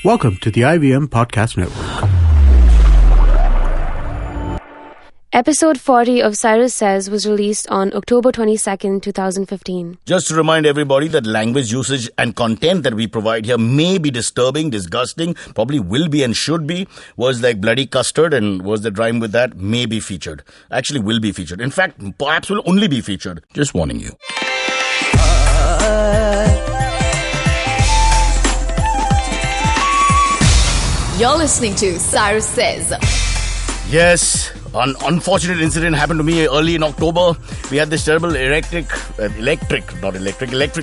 Welcome to the IVM Podcast Network. Episode 40 of Cyrus Says was released on October 22nd, 2015. Just to remind everybody that language usage and content that we provide here may be disturbing, disgusting, probably will be and should be. Words like bloody custard and words that rhyme with that may be featured. Actually will be featured. In fact, perhaps will only be featured. Just warning you. You're listening to Cyrus Says. Yes, an unfortunate incident happened to me early in October. We had this terrible electric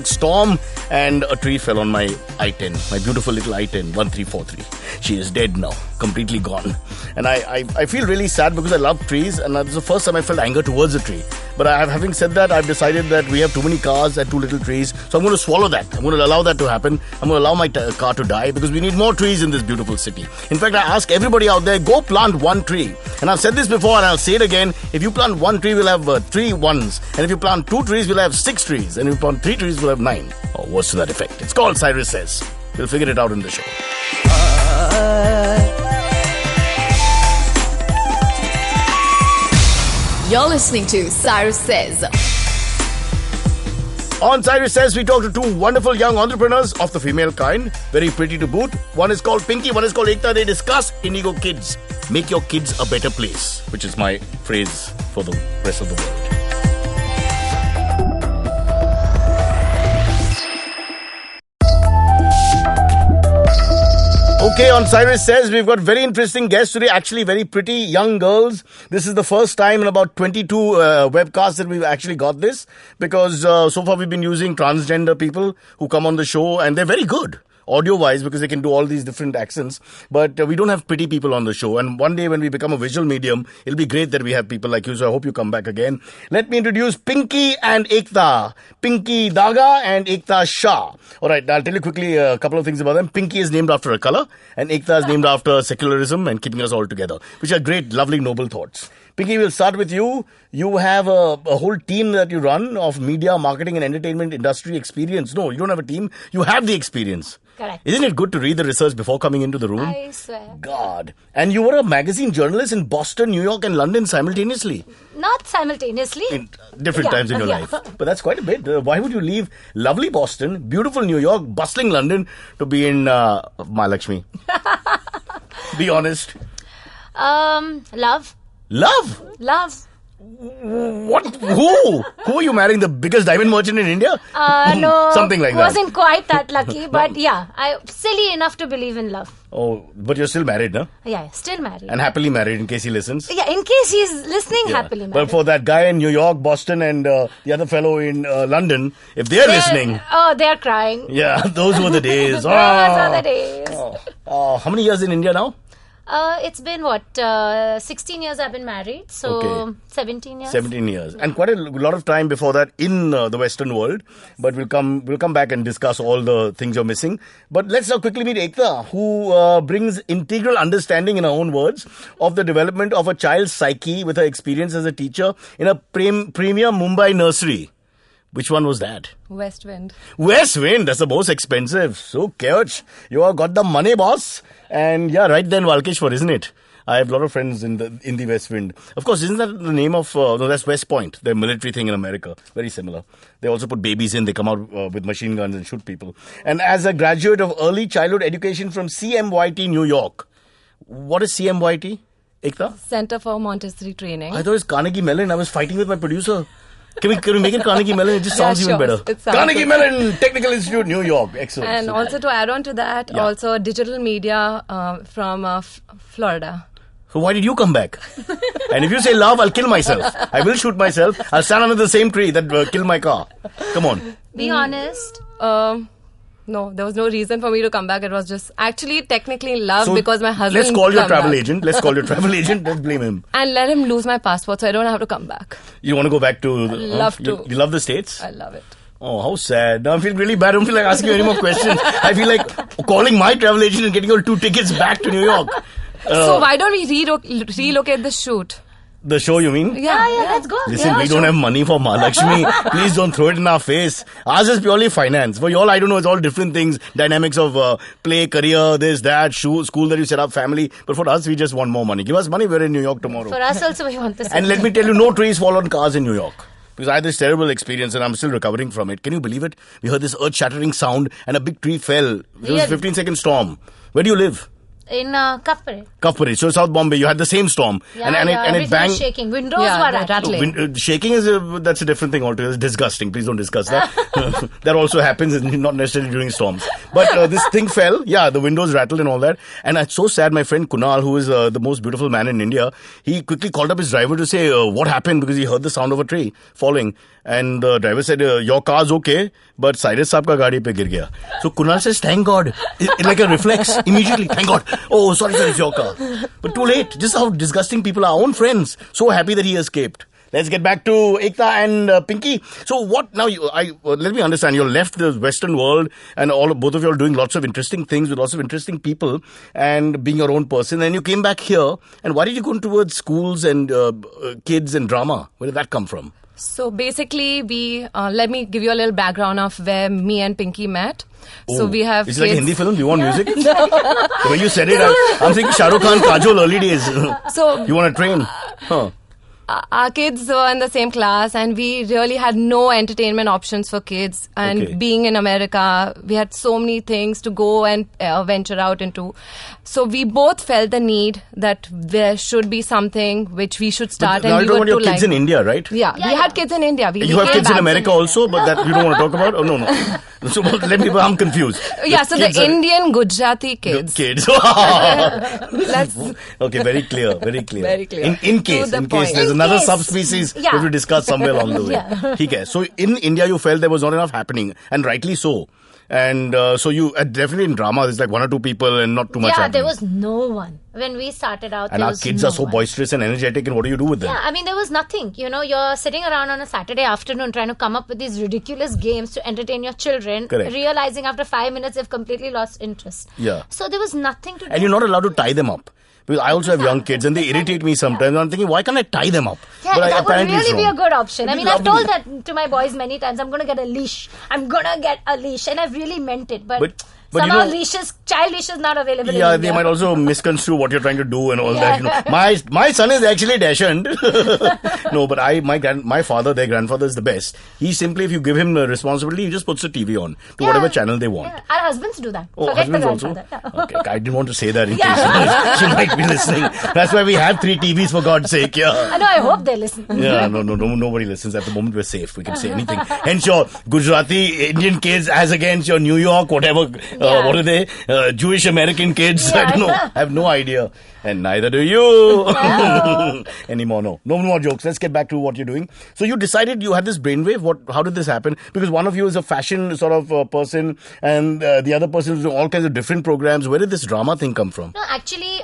storm, and a tree fell on my I-10, my beautiful little I-10, 1343. She is dead now, completely gone. And I feel really sad because I love trees, and this is the first time I felt anger towards a tree. But having said that, I've decided that we have too many cars and too little trees, so I'm going to swallow that. I'm going to allow that to happen. I'm going to allow my car to die because we need more trees in this beautiful city. In fact, I ask everybody out there, go plant one tree. And I've said this before and I'll say it again. If you plant one tree, we'll have 3 ones. And if you plant 2 trees, we'll have 6 trees. And if you plant 3 trees, we'll have 9. Or worse to that effect. It's called Cyrus Says. We'll figure it out in the show. You're listening to Cyrus Says. On Cyrus Says, we talk to 2 wonderful young entrepreneurs of the female kind. Very pretty to boot. One is called Pinky, one is called Ekta. They discuss Indigo Kids. Make your kids a better place, which is my phrase for the rest of the world. Okay, on Cyrus Says, we've got very interesting guests today. Actually, very pretty young girls. This is the first time in about 22 webcasts that we've actually got this. Because so far we've been using transgender people who come on the show, and they're very good. Audio-wise, because they can do all these different accents. But we don't have pretty people on the show. And one day when we become a visual medium, it'll be great that we have people like you. So I hope you come back again. Let me introduce Pinky and Ekta. Pinky Daga and Ekta Shah. All right, I'll tell you quickly a couple of things about them. Pinky is named after a color. And Ekta is named after secularism and keeping us all together. Which are great, lovely, noble thoughts. Pinky, we'll start with you. You have a whole team that you run of media, marketing and entertainment industry experience. No, you don't have a team. You have the experience. Correct. Isn't it good to read the research before coming into the room? I swear. God. And you were a magazine journalist in Boston, New York and London simultaneously. Not simultaneously. In different times in your life. But that's quite a bit. Why would you leave lovely Boston, beautiful New York, bustling London to be in Mahalakshmi? Be honest. Love. Love? Love. What? Who? Who are you marrying? The biggest diamond merchant in India? No. Something like that. Wasn't quite that lucky, but yeah, I'm silly enough to believe in love. Oh, but you're still married, no? Yeah, still married. And happily married in case he listens. Yeah, in case he's listening, happily married. But for that guy in New York, Boston and the other fellow in London, if they're listening... Oh, they're crying. Yeah, those were the days. Those are the days. How many years in India now? It's been 16 years I've been married, so Okay. 17 years. 17 years. And quite a lot of time before that in the Western world. But we'll come back and discuss all the things you're missing. But let's now quickly meet Ekta, who brings integral understanding, in her own words, of the development of a child's psyche with her experience as a teacher in a premier Mumbai nursery. Which one was that? West Wind. West Wind, that's the most expensive. So cute. You have got the money, boss. And yeah, right then Walkeshwar, isn't it? I have a lot of friends in the West Wind. Of course, isn't that the name of... no, that's West Point, the military thing in America. Very similar. They also put babies in. They come out with machine guns and shoot people. And as a graduate of early childhood education from CMYT, New York. What is CMYT, Ekta? Center for Montessori Training. I thought it was Carnegie Mellon. I was fighting with my producer. Can we make it Carnegie Mellon? It just sounds even better. Carnegie Mellon Technical Institute, New York. Excellent. And also to add on to that, also digital media from Florida. So why did you come back? And if you say love, I'll kill myself. I will shoot myself. I'll stand under the same tree that killed my car. Come on. Be honest. No, there was no reason for me to come back. It was just actually technically love because my husband. Let's call your travel agent. Let's blame him. And let him lose my passport so I don't have to come back. You want to go back to... love to. You love the States? I love it. Oh, how sad. Now I feel really bad. I don't feel like asking you any more questions. I feel like calling my travel agent and getting all 2 tickets back to New York. So why don't we relocate the shoot? The show, you mean? Yeah, let's go. Listen, we don't have money for Mahalakshmi. Please don't throw it in our face. Ours is purely finance. For you all, I don't know, it's all different things. Dynamics of play, career, this, that, school that you set up, family. But for us, we just want more money. Give us money, we're in New York tomorrow. For us also, we want this. And let me tell you, no trees fall on cars in New York. Because I had this terrible experience and I'm still recovering from it. Can you believe it? We heard this earth-shattering sound and a big tree fell. It was a Really? 15-second storm. Where do you live? In Cuff Parade. Cuff Parade. So South Bombay, you had the same storm. And it everything banged. was shaking. Windows Yeah, were the rattling. rattling. Shaking that's a different thing altogether. It's disgusting. Please don't discuss that. That also happens, not necessarily during storms. But this thing fell. Yeah, the windows rattled and all that. And it's so sad. My friend Kunal, who is the most beautiful man in India, he quickly called up his driver to say what happened because he heard the sound of a tree falling. And the driver said, your car's okay, but Cyrus saab ka gaadi pe gir gaya. So Kunal says, thank God. It like a reflex. Immediately, thank God. Oh, sorry, it's your car. But too late. Just how disgusting people are. Our own friends. So happy that he escaped. Let's get back to Ekta and Pinky. So what now? Let me understand. You left the Western world, and both of you are doing lots of interesting things with lots of interesting people, and being your own person. And you came back here. And why did you go towards schools and kids and drama? Where did that come from? So basically, let me give you a little background of where me and Pinky met. So we have It's kids. like a Hindi film. Do you want music? The way you said it, I'm thinking Shah Rukh Khan, Kajol, early days. So You want to train? Huh. our kids were in the same class, and we really had no entertainment options for kids. And Okay. being in America, we had so many things to go and venture out into. So we both felt the need that there should be something which we should start. Now and you're we talking were about your kids in India, right? Yeah, we had kids in India. We You have came kids in back. America also, but that you don't want to talk about? Oh, no. So I'm confused. Yeah, so the kids are- Indian Gujarati kids. Kids. Let's Okay, very clear. Very clear. clear. In case the point. there's In another case. subspecies Yeah. we have to discuss somewhere along the way. Okay. So in India, you felt there was not enough happening, and rightly so. And so you definitely in drama, there's like one or two people and not too much Yeah, happening. there was no one. When we started out, And there our was kids no are so one. boisterous and energetic, and what do you do with them? Yeah, I mean, there was nothing. You know, you're sitting around on a Saturday afternoon trying to come up with these ridiculous games to entertain your children, Correct. realizing after 5 minutes they've completely lost interest. Yeah. So there was nothing to do. And you're not allowed to tie them up. Because I also have young kids and they irritate me sometimes. I'm thinking, why can't I tie them up? Yeah, But that would apparently it's really be a wrong. good option. It'd I be mean, I've lovely. told that to my boys many times. I'm going to get a leash. And I've really meant it. But But you somehow know- child leash is not available in Yeah, India. they might also misconstrue what you're trying to do and all Yeah. that. You know, my son is actually dashant. No, but my father, their grandfather is the best. He simply, if you give him the responsibility, he just puts the TV on to whatever channel they want. Yeah. Our husbands do that. Oh, Forget the husbands also? grandfather. Okay, I didn't want to say that in Yeah. case she might be listening. That's why we have 3 TVs, for God's sake. Yeah. I know, I hope they listen. Yeah, no, nobody listens. At the moment, we're safe. We can say anything. And sure, Gujarati, Indian kids as against your New York, whatever, Yeah. what are they? Jewish American kids. Yeah. I don't know. I have no idea. And neither do you. Anymore, no. No more jokes. Let's get back to what you're doing. So you decided you had this brainwave. How did this happen? Because one of you is a fashion sort of person and the other person is doing all kinds of different programs. Where did this drama thing come from? No, actually,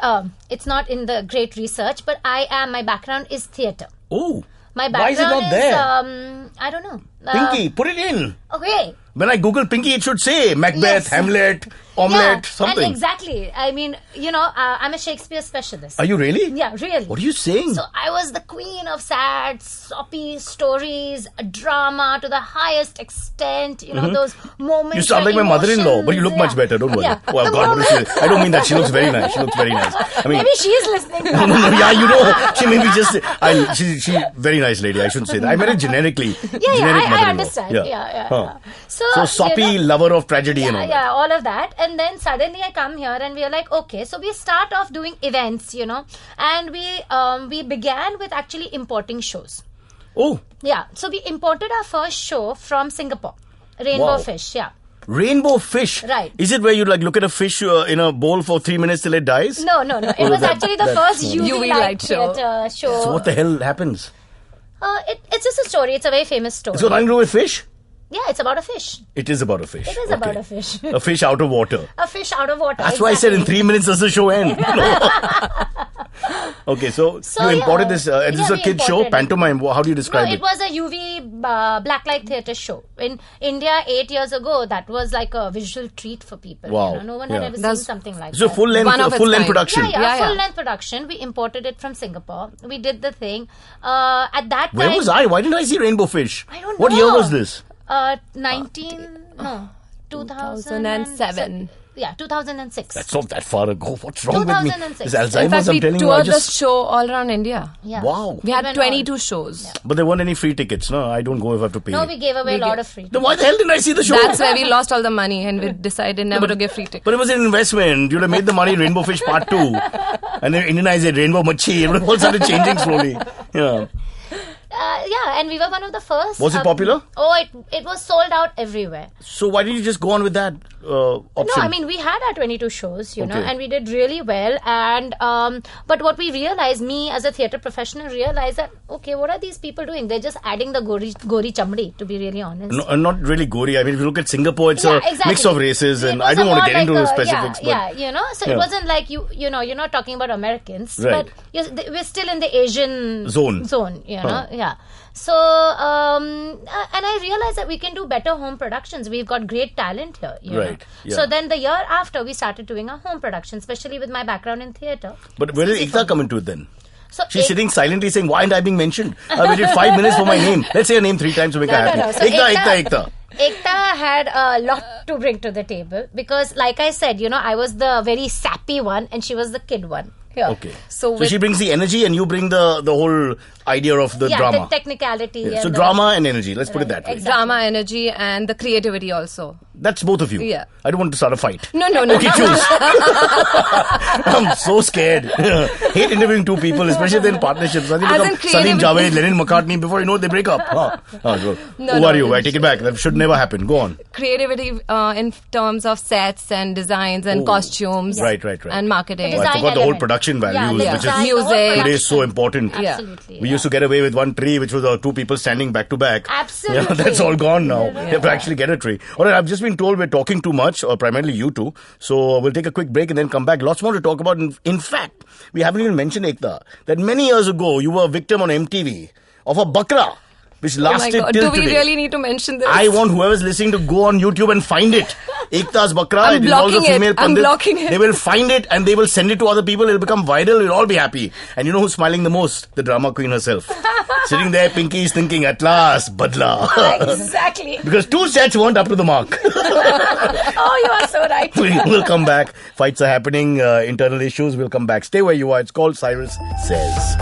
it's not in the great research, but my background is theatre. Oh. My Why is it background not there? I don't know. Pinky, put it in. Okay. When I Google Pinky, it should say Macbeth, Yes. Hamlet, Omelette, Yeah, something. And exactly. I mean, I'm a Shakespeare specialist. Are you really? Yeah, really. What are you saying? So I was the queen of sad, soppy stories, drama to the highest extent. You know, those moments. You sound where like my mother-in-law, but you look much emotions- better. Don't worry. Yeah. Oh, The God, what is moment- she? I don't mean that. She looks very nice. She looks very nice. I mean, Maybe she's listening. no, yeah, you know, she may be just. She's very nice lady. I shouldn't say that. I meant it generically. Yeah, Generic I mother-in-law. understand. Yeah. Huh. So, So soppy lover of tragedy and all that. Yeah, all of that. And then suddenly I come here and we are like, okay, so we start off doing events, and we began with actually importing shows. Oh, Yeah, so we imported our first show from Singapore, Rainbow Wow. Fish. Yeah. rainbow fish. Right. Is it where you like look at a fish in a bowl for 3 minutes till it dies? No. It was actually the first UV light show. theatre show. So what the hell happens? It's just a story. It's a very famous story. It's got nothing to do with fish? Yeah, it's about a fish. It is about a fish. It is about a fish. A fish out of water. A fish out of water. That's why I said in exactly. 3 minutes does the show end. Okay, so you yeah. imported this. This is a we kid show, imported it. pantomime. How do you No, describe it was a UV blacklight theatre show. In India, 8 years ago, that was like a visual treat for people. Wow. You know? No one had Yeah. ever seen That's- something like So that. full One of its length kind. production. Yeah, Yeah. full length production. We imported it from Singapore. We did the thing. At that time, Where was I? Why didn't I see Rainbow Fish? I don't What know. year was this? 2007. Yeah, 2006. That's not that far ago. What's wrong with me? 2006. This In Alzheimer's, fact, I'm we telling you. I toured the just... show all around India. Yeah. Wow. We had went 22 shows. But there weren't any free tickets. No, I don't go if I have to pay. No, we gave away a lot of free. Then why the hell didn't I see the show? That's where we lost all the money and we decided never to give free tickets. But it was an investment. You'd have made the money Rainbow Fish Part 2. And then Indianized it, Rainbow Machi. It would have all started changing slowly. Yeah. Yeah, and we were one of the first. Was it popular? Oh, it was sold out everywhere. So why didn't you just go on with that option? No, I mean, we had our 22 shows, you know, Okay. and we did really well. And but what we realized, me as a theatre professional, realized that, okay, what are these people doing? They're just adding the gori chamdi, to be really honest. No, not really gory. I mean, if you look at Singapore, it's Yeah, a exactly. mix of races, It and was I don't a want to more get into the like specifics. yeah, but you know, so Yeah. it wasn't like you know, you're not talking about Americans, Right. but we're still in the Asian Zone, you know, Huh. yeah. So, and I realized that we can do better home productions. We've got great talent here, you Right, know. yeah. So then the year after, we started doing our home production, especially with my background in theatre. But where did It's easy for Ekta me. come into it then? So She's Ek- sitting silently saying, why aren't I being mentioned? I waited 5 minutes for my name. Let's say her name 3 times to make her happy. No. So Ekta. Ekta had a lot to bring to the table because, like I said, you know, I was the very sappy one and she was the kid one. Here. Okay. So So with- she brings the energy and you bring the whole idea of the Yeah, drama. the technicality. Yeah, and so the- drama and energy. Let's put it that way. Exactly. Drama, energy, and the creativity also. That's both of you. Yeah. I don't want to start a fight. No. Okay, choose. I'm so scared. Hate interviewing two people, especially if they're in partnerships. They As become in Salim creativity. Javed, Lennon McCartney. Before you know it, they break up. Who are you? I take it back. That should never happen. Go on. Creativity in terms of sets and designs and Oh. costumes. Right. And marketing. The Oh, I design forgot the whole element. production Yeah, values, the which design, is the whole Music. today is so production. important. Yeah. Absolutely. We used to get away with one tree, which was two people standing back to back. Absolutely. Yeah, that's all gone now. You have to actually get a tree. All right, I've just been told we're talking too much, or primarily you two. So we'll take a quick break and then come back. Lots more to talk about. In fact, we haven't even mentioned, Ekta, that many years ago you were a victim on MTV of a bakra, which Oh my lasted God. till Do we today. really need to mention this? I want whoever's listening to go on YouTube and find it. Ekta's Bakra. I'm It involves a blocking it. female I'm pandit. blocking it. They will find it and they will send it to other people. It'll become viral. We'll all be happy. And you know who's smiling the most? The drama queen herself. Sitting there, Pinky is thinking, at last, badla. Exactly. Because 2 sets weren't up to the mark. Oh, you are so right. We'll come back. Fights are happening. Internal issues. We'll come back. Stay where you are. It's called Cyrus Says.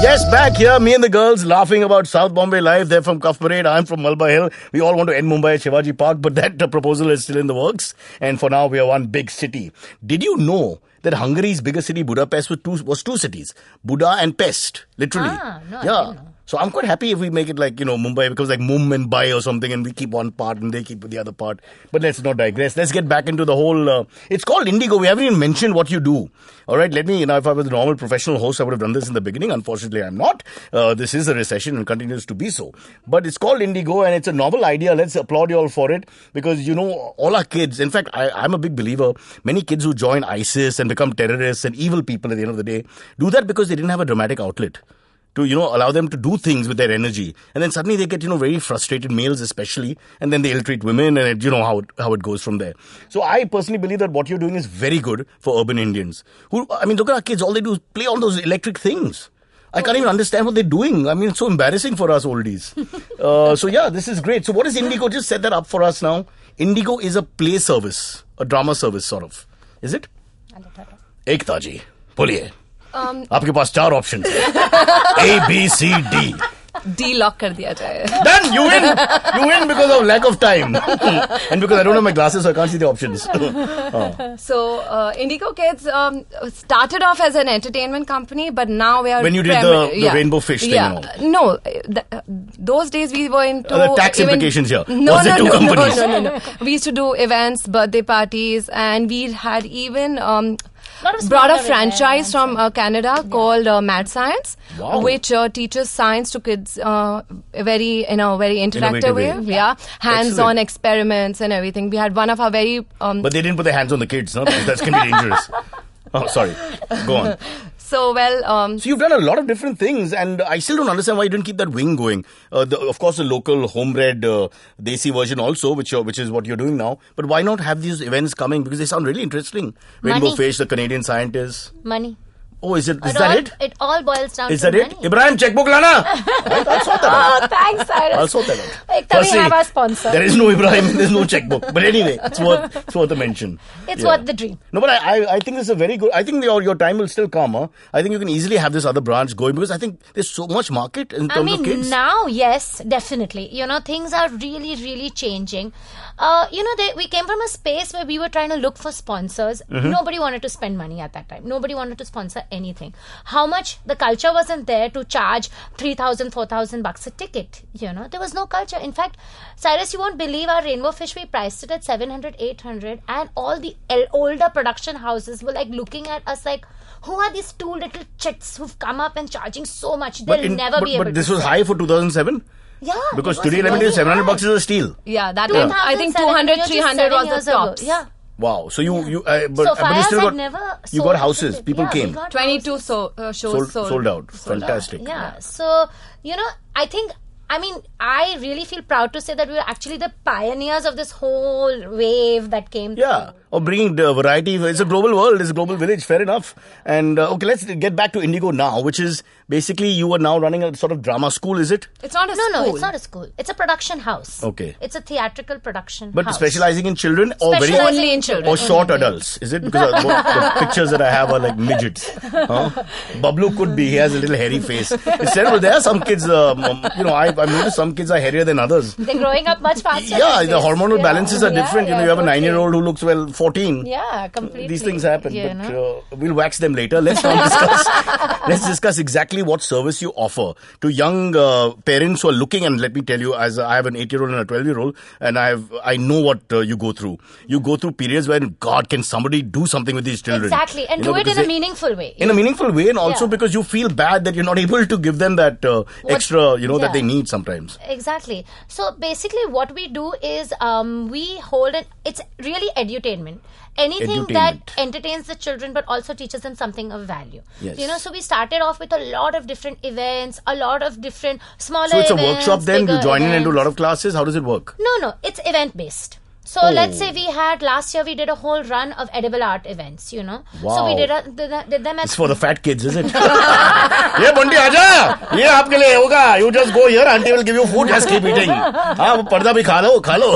Yes, back here, me and the girls laughing about South Bombay Live. They're from Cuff Parade, I'm from Malba Hill. We all want to end Mumbai at Shivaji Park, but that proposal is still in the works. And for now, we are one big city. Did you know that Hungary's biggest city, Budapest, was two cities? Buda and Pest, literally. No, I yeah. didn't know. So I'm quite happy if we make it like, you know, Mumbai becomes like Mum and Bai or something and we keep one part and they keep the other part. But let's not digress. Let's get back into the whole... it's called Indigo. We haven't even mentioned what you do. All right, let me, if I was a normal professional host, I would have done this in the beginning. Unfortunately, I'm not. This is a recession and continues to be so. But it's called Indigo and it's a novel idea. Let's applaud you all for it because, you know, all our kids, in fact, I'm a big believer, many kids who join ISIS and become terrorists and evil people at the end of the day, do that because they didn't have a dramatic outlet to, you know, allow them to do things with their energy. And then suddenly they get, you know, very frustrated, males especially, and then they ill-treat women and, you know, how it goes from there. So I personally believe that what you're doing is very good for urban Indians. Who, I mean, look at our kids, all they do is play all those electric things. I can't even understand what they're doing. I mean, it's so embarrassing for us oldies. So yeah, this is great. So what is Indigo? Just set that up for us now. Indigo is a play service, a drama service sort of. Is it? Ekta ji, बोलिए. आपके पास 4 option A, B, C, D. D lock कर दिया जाए. Done. You win because of lack of time and because I don't have my glasses, so I can't see the options. So, Indigo Kids started off as an entertainment company, but now we are... When you did the Rainbow Fish thing and all. No, those days we were into... The tax implications here. No, Was it two companies? No. We used to do events, birthday parties, and we had even... brought a smaller franchise from Canada called Mad Science, Wow. which teaches science to kids in a very interactive Innovative way. way. Yeah, hands-on Excellent. experiments and everything. We had one of our very But they didn't put their hands on the kids, no? That can be dangerous. Oh, sorry. Go on. So you've done a lot of different things, and I still don't understand why you didn't keep that wing going. Of course, the local homebred Desi version also, which is what you're doing now. But why not have these events coming? Because they sound really interesting. Rainbow Money. Fish, the Canadian scientists. Money. Oh, is that it? It all boils down Is to that money. it? Ibrahim, checkbook lana. I'll sort that out. Oh, thanks, Cyrus. I'll sort that out. Ekta, we Firstly, have our sponsor. There is no Ibrahim, there's no checkbook. But anyway, it's worth a mention. It's Yeah. worth the dream. No, but I think this is a very good. I think your time will still come. Huh? I think you can easily have this other branch going because I think there's so much market in terms of kids. Now, yes, definitely. Things are really, really changing. We came from a space where we were trying to look for sponsors. Mm-hmm. Nobody wanted to spend money at that time. Nobody wanted to sponsor anything. How much? The culture wasn't there to charge 3,000, 4,000 bucks a ticket. There was no culture. In fact, Cyrus, you won't believe our Rainbow Fish, we priced it at 700, 800, and all the older production houses were like looking at us like, who are these two little chits who've come up and charging so much? They'll never be able to. But this was sell. high for 2007? Yeah. Because it was today, let me tell you, very 700 high. bucks is a steal. yeah, that time I think 2007, 200, 300 was the years ago. tops. Yeah. Wow. So you So but you Fayaz still had got never you sold got houses. ticket. People Yeah, we came. got 22 houses. shows Sold out. Fantastic. Yeah. So, I really feel proud to say that we were actually the pioneers of this whole wave that came. Yeah, or bringing the variety. It's a global world. It's a global village. Fair enough. And okay, let's get back to Indigo now, which is basically you are now running a sort of drama school. Is it? It's not a school. No, it's not a school. It's a production house. Okay. It's a theatrical production But house. specializing in children or very Specializing Only in children. or short adults. Is it? Because the pictures that I have are like midgets. Huh? Bablu could be. He has a little hairy face. It's terrible. There are some kids. I've noticed some kids are hairier than others. They're growing up much faster. Yeah, these the days. hormonal Yeah. balances are different. Yeah, You have a totally. 9-year-old who looks 14. Yeah, completely. These things happen, You but know? we'll wax them later. Let's now let's discuss exactly what service you offer to young parents who are looking. And let me tell you, as I have an 8-year-old and a 12-year-old, and I know what you go through. You go through periods when, God, can somebody do something with these children? Exactly, and do it because in a meaningful way. In a meaningful way, and also Yeah. because you feel bad that you're not able to give them that extra, that yeah. they need sometimes. Exactly. So basically, what we do is we hold it. It's really edutainment. Anything that Edutainment. entertains the children, but also teaches them something of value. Yes. So we started off with a lot of different events, a lot of different smaller. So it's a events, workshop then? You bigger join in and do a lot events. of classes? How does it work? No, it's event based. So Oh. let's say last year we did a whole run of edible art events, So Wow. we did them at It's for the fat kids, is it? Yeah, Bunty, aja. ये आपके लिए होगा. You just go here, auntie will give you food, just keep eating. हाँ, पर्दा भी खा लो.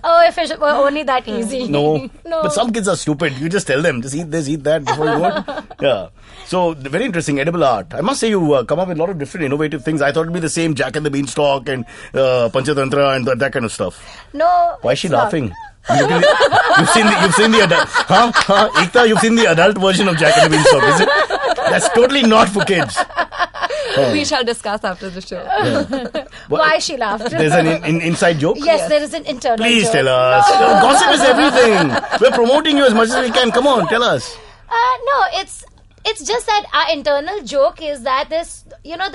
Oh, if it were only that easy. No. No. But some kids are stupid. You just tell them, just eat this, eat that before you go on. Yeah. So, very interesting, edible art. I must say you come up with a lot of different innovative things. I thought it would be the same Jack and the Beanstalk and Panchatantra and that kind of stuff. No. Why is she it's not. laughing? You've seen the adult, Ekta, you've seen the adult version of Jack and the Beanstalk, is it? That's totally not for kids. We shall discuss after the show. Why she laughed? There's an inside joke? Yes, there is an internal Please joke. tell us. Gossip is everything. We're promoting you as much as we can. Come on, tell us. No, it's just that our internal joke is that there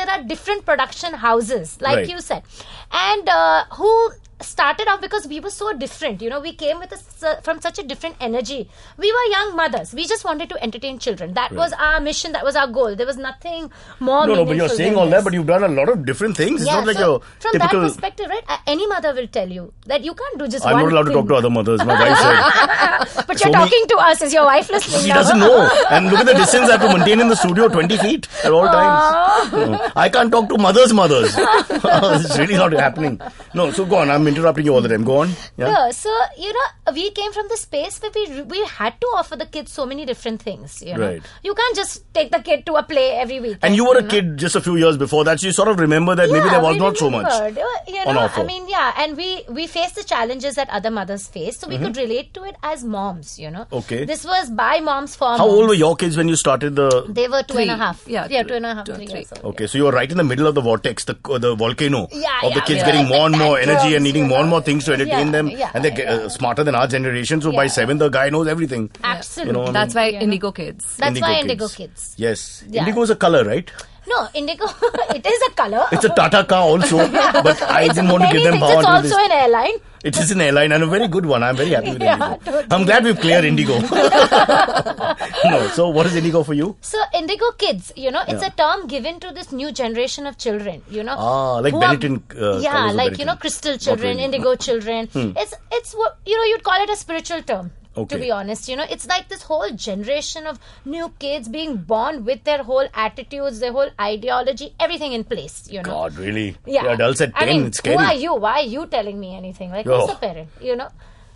are different production houses, like Right. you said, and who started off because we were so different. We came from such a different energy. We were young mothers. We just wanted to entertain children. That was our mission. That was our goal. There was nothing more. No, but you're meaningful saying than all that, this. but you've done a lot of different things. It's not like so a from typical. that perspective, right? Any mother will tell you that you can't do just I'm one not allowed thing. to talk to other mothers. My wife said. But you're So talking to us. Is your wife listening? She now? doesn't know. And look at the distance I have to maintain in the studio, 20 feet at all times. No, I can't talk to mothers. It's really not happening. No, so go on. I'm interrupting you all the time. Go on. Yeah. No, so we came from the space where we had to offer the kids so many different things. Right. You can't just take the kid to a play every week. And you were a kid just a few years before that, so you sort of remember that maybe there was not so much on offer. I mean, and we faced the challenges that other mothers face, so we could relate to it as moms. Okay. This was by moms for How moms. old were your kids when you started the? They were 2.5. Yeah, 2.5, 3 three. years old. Okay, so you were right in the middle of the vortex, the volcano Yeah, of the yeah, kids we getting were more and more like energy and tantrums, needing making more and more things to entertain them, yeah, and they're smarter than our generation. So by 7, the guy knows everything. Absolutely. You know what I That's mean? why Indigo Kids. That's why Indigo Kids. Yes, Yeah. Indigo is a color, right? No, indigo, it is a color. It's a Tata car also, but I didn't want to give them power It's to also this. an airline. It is an airline and a very good one. I'm very happy with Yeah, Indigo. totally. I'm glad we've cleared Indigo. No, so what is Indigo for you? So Indigo Kids, it's Yeah. a term given to this new generation of children, Like who Benetton. yeah, colours of like Benetton. crystal Not children, really. indigo children. It's what you'd call it a spiritual term. Okay. To be honest, it's like this whole generation of new kids being born with their whole attitudes, their whole ideology, everything in place. God, really? Yeah. The adults at 10, I mean, it's scary. who are you? Why are you telling me anything? Like, Oh. who's the parent?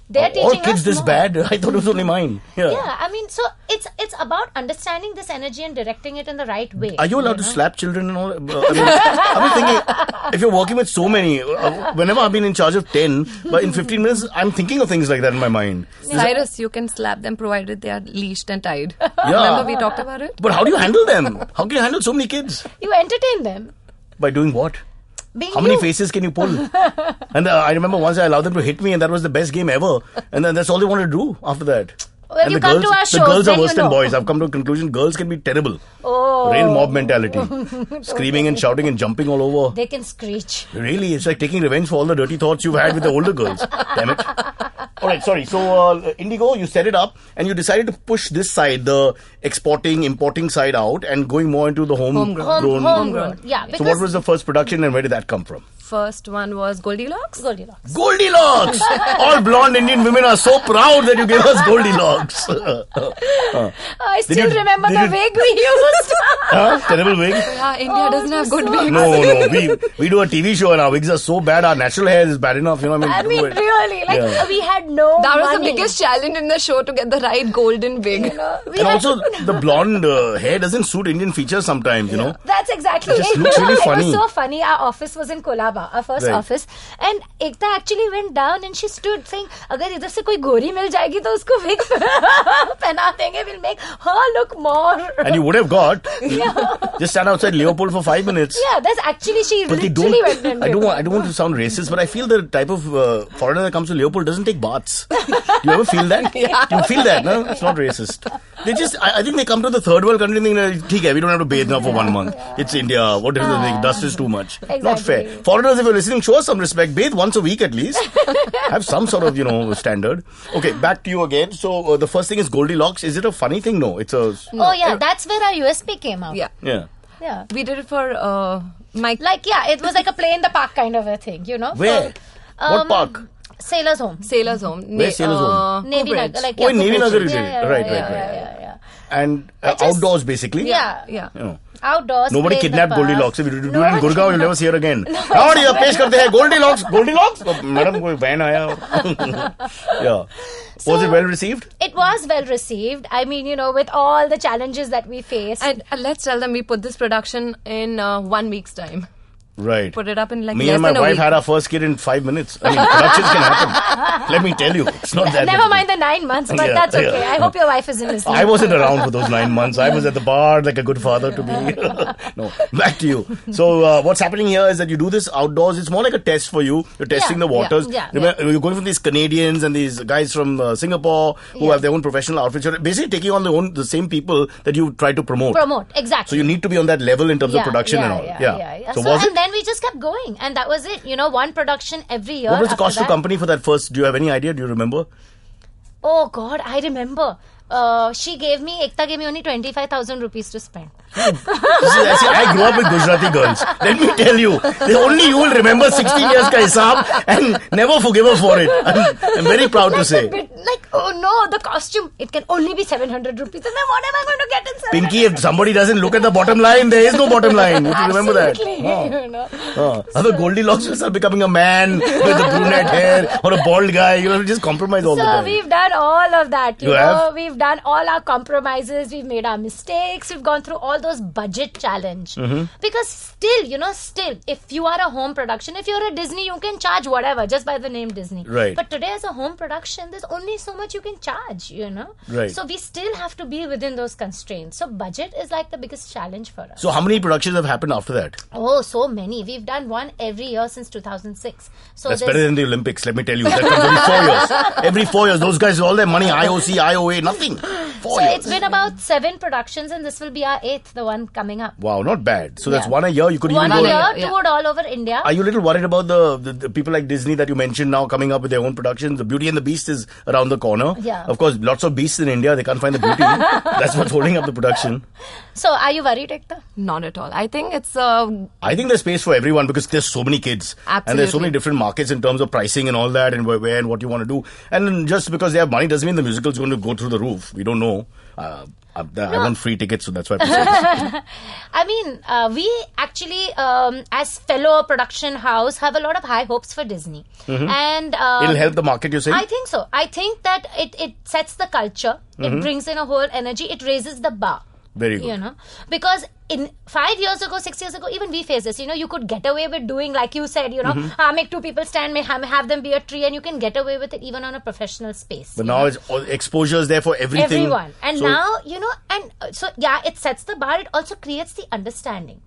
They're Are all teaching kids us this more. bad? I thought it was only mine. Yeah, I mean, so it's about understanding this energy and directing it in the right way. Are you allowed to slap children and all? I mean, I was thinking, if you're working with so many, whenever I've been in charge of 10, but in 15 minutes, I'm thinking of things like that in my mind. Cyrus, you can slap them provided they are leashed and tied. Yeah. Remember we talked about it? But how do you handle them? How can you handle so many kids? You entertain them. By doing what? Being How many you. faces can you pull? And I remember once I allowed them to hit me, and that was the best game ever. And then that's all they wanted to do after that. When And you the come girls, to our the shows, girls are then worse you than know. boys. I've come to a conclusion: girls can be terrible. Oh. Real mob mentality, screaming and shouting and jumping all over. They can screech. Really, it's like taking revenge for all the dirty thoughts you've had with the older girls. Damn it. All right, sorry. So, Indigo, you set it up and you decided to push this side, the exporting, importing side out, and going more into the homegrown. Homegrown. Yeah. So, Because what was the first production and where did that come from? First one was Goldilocks. Goldilocks. Goldilocks! All blonde Indian women are so proud that you gave us I Goldilocks. still you- remember did the you- wig we used. Terrible wig. Yeah, India doesn't have good wigs. No. We do a TV show and our wigs are so bad. Our natural hair is bad enough. I mean, really. Like, Yeah. we had no That was money. the biggest challenge in the show to get the right golden wig. We And had also, the blonde hair doesn't suit Indian features sometimes, you know. That's exactly It just it. looks really It funny. was so funny. Our office was in Kolaba, our first Right. office. And Ekta actually went down and she stood saying, अगर इधर से कोई गोरी मिल जाएगी तो उसको wig पहना देंगे. We'll make her look more. And you would have got. Just stand outside Leopold for 5 minutes. Yeah, that's actually, she But they literally don't. went in. I don't want to sound racist, but I feel the type of foreigner that comes to Leopold doesn't take baths. You ever feel that? You feel that? No, it's not racist. They just. I think they come to the third world country and think, "ठीक है, we don't have to bathe now for 1 month. It's India. What is the thing? Dust is too much. Not fair. Exactly. Foreigners, if you're listening, show us some respect. Bathe once a week at least. Have some sort of standard. Okay, back to you again. So the first thing is Goldilocks. Is it a funny thing? No, it's a. Oh yeah, that's where our USP came out. Yeah. Yeah. Yeah. We did it for Mike. Like, yeah, it was like a play in the park kind of a thing, Where? What park? Sailor's Home. Sailor's Home. Where's Sailor's Home? Navy Cobridge. Nagar. Like, Oh, in Navy Nagar you Yeah, did it. yeah, Right. yeah. And just- outdoors basically. Yeah. Yeah. You know. Outdoors. Nobody play in the kidnapped park. Goldilocks. If you do it in Nobody Gurgaon, you'll never see her again. Now ये पेश करते हैं Goldilocks. Goldilocks? Oh, madam, कोई van आया. Yeah. Was it well received? It was well received. I mean, with all the challenges that we faced. And let's tell them we put this production in 1 week's time. Right. Put it up in like Me less and my than a wife week. had our first kid in 5 minutes. I mean, productions can happen. Let me tell you, it's not that. Never difficult. mind the 9 months, but Yeah, that's okay. yeah. I hope your wife isn't listening. I wasn't around for those 9 months. I was at the bar like a good father to be. No, back to you. So what's happening here is that you do this outdoors. It's more like a test for you. You're testing the waters. yeah. Remember, you're going from these Canadians and these guys from Singapore who have their own professional outfits. You're basically taking on the same people that you try to promote. Exactly. So you need to be on that level in terms of production and all. Yeah. So So, was and it? then we just kept going. And that was it. One production every year. What was the after cost to that. company for that first? Do you have any idea? Do you remember? Oh God, I remember. Ekta gave me only 25,000 rupees to spend. I grew up with Gujarati girls. Let me tell you, only you will remember 16 years ka hisab and never forgive her for it. I'm very proud to say. Oh no, the costume, it can only be 700 rupees. And then what am I going to get in 700? Pinky, if somebody doesn't look at the bottom line, there is no bottom line. You have to remember that. Absolutely. Other Goldilocks will start becoming a man with a brunette hair or a bald guy. You just compromise all the So time. we've done all of that. You have? We've We've done all our compromises. We've made our mistakes. We've gone through all those budget challenge. Because still, if you are a home production, if you're a Disney, you can charge whatever just by the name Disney. Right. But today, as a home production, there's only so much you can charge. Right. So we still have to be within those constraints. So budget is like the biggest challenge for us. So how many productions have happened after that? Oh, so many. We've done one every year since 2006. So That's there's- better than the Olympics, let me tell you. That comes every 4 years. Every 4 years, those guys, all their money, IOC, IOA, nothing. 4 So years. it's been about 7 productions, and this will be our 8th, the one coming up. Wow, not bad. So that's Yeah. one a year. You could One even go. year, Yeah. toured all over India. Are you a little worried about the people like Disney that you mentioned now coming up with their own productions? The Beauty and the Beast is around the corner. Yeah. Of course, lots of beasts in India. They can't find the beauty. That's what's holding up the production. So are you worried, Ekta? Not at all. I think it's I think there's space for everyone because there's so many kids. And there's so many Absolutely. different markets in terms of pricing and all that and where and what you want to do. And just because they have money doesn't mean the musical's going to go through the roof. We don't know. I want free tickets, so that's why I say this. I mean, we actually, as fellow production house, have a lot of high hopes for Disney. And It'll help the market, you say? I think so. I think that it sets the culture. It brings in a whole energy. It raises the bar. Very good. Because in 5 years ago, 6 years ago, even we faced this. You could get away with doing, like you said, make 2 people stand, have them be a tree, and you can get away with it even on a professional space. But now it's exposure is there for everything. Everyone. And So- now, it sets the bar. It also creates the understanding.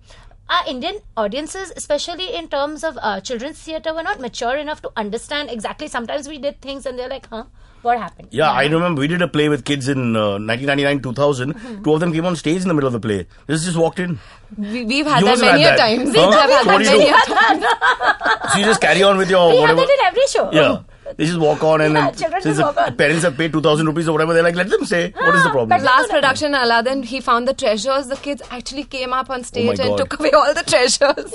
Our Indian audiences, especially in terms of children's theatre, were not mature enough to understand exactly. Sometimes we did things and they're like, what happened? Yeah, I remember we did a play with kids in 1999, 2000. 2 of them came on stage in the middle of the play. They just walked in. we've had You that also many had a that. times. Huh? We have had So what that do you many do? a times. So you just carry on with your We have whatever. that in every show. Yeah. They just walk on and Yeah, then children since just the walk on. parents have paid 2,000 rupees or whatever, they're like, let them say. What is the problem? Last production, Aladdin, he found the treasures. The kids actually came up on stage and God. took away all the treasures.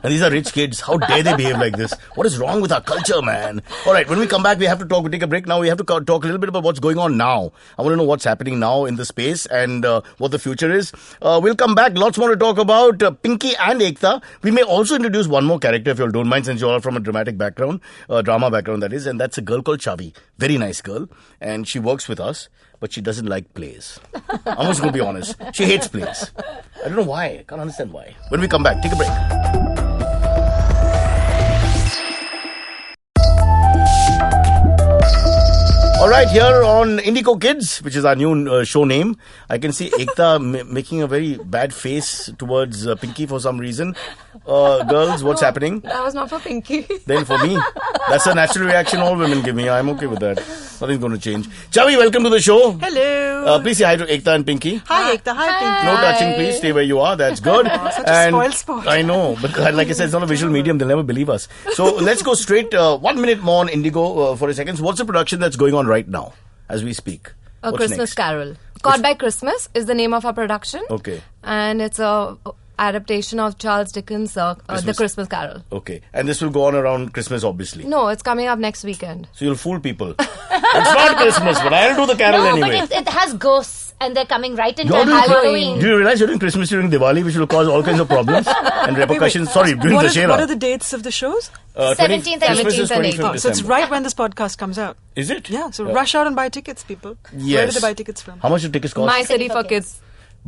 And these are rich kids. How dare they behave like this? What is wrong with our culture, man? All right, when we come back, we have to talk. We take a break now. We have to talk a little bit about what's going on now. I want to know what's happening now in the space and what the future is. We'll come back. Lots more to talk about. Pinky and Ekta. We may also introduce one more character, if you all don't mind, since you're all from a dramatic background, drama background that is, and that's a girl called Chavi. Very nice girl. And she works with us, but she doesn't like plays. I'm just going to be honest. She hates plays. I don't know why. I can't understand why. When we come back, take a break. All right, here on Indigo Kids, which is our new show name, I can see Ekta making a very bad face towards Pinky for some reason. Girls, what's happening? That was not for Pinky. Then for me, that's a natural reaction all women give me. I'm okay with that. Nothing's going to change. Chavi, welcome to the show. Hello. Please say hi to Ekta and Pinky. Hi, Ekta. Hi, Pinky. No touching, please. Stay where you are. That's good. Such a spoiled sport. I know, but like I said, it's not a visual medium. They'll never believe us. So let's go straight 1 minute more on Indigo for a second. So what's the production that's going on right now as we speak? A What's Christmas next? Carol. Caught by Christmas is the name of our production. Okay. And it's a adaptation of Charles Dickens' The Christmas Carol. Okay. And this will go on around Christmas, obviously. No, it's coming up next weekend. So you'll fool people. It's not Christmas, but I'll do the carol No, anyway. but it has ghosts and they're coming right in You're time doing for Halloween. Do you realize you're doing Christmas during Diwali, which will cause all kinds of problems and repercussions? Sorry, during What the are Shera. the dates of the shows? 17th and Christmas is 17th and 25th Oh, so it's December. right when this podcast comes out. Is it? Yeah, so rush out and buy tickets, people. Where Yes. do they buy tickets from? How much do tickets cost? My City for Kids.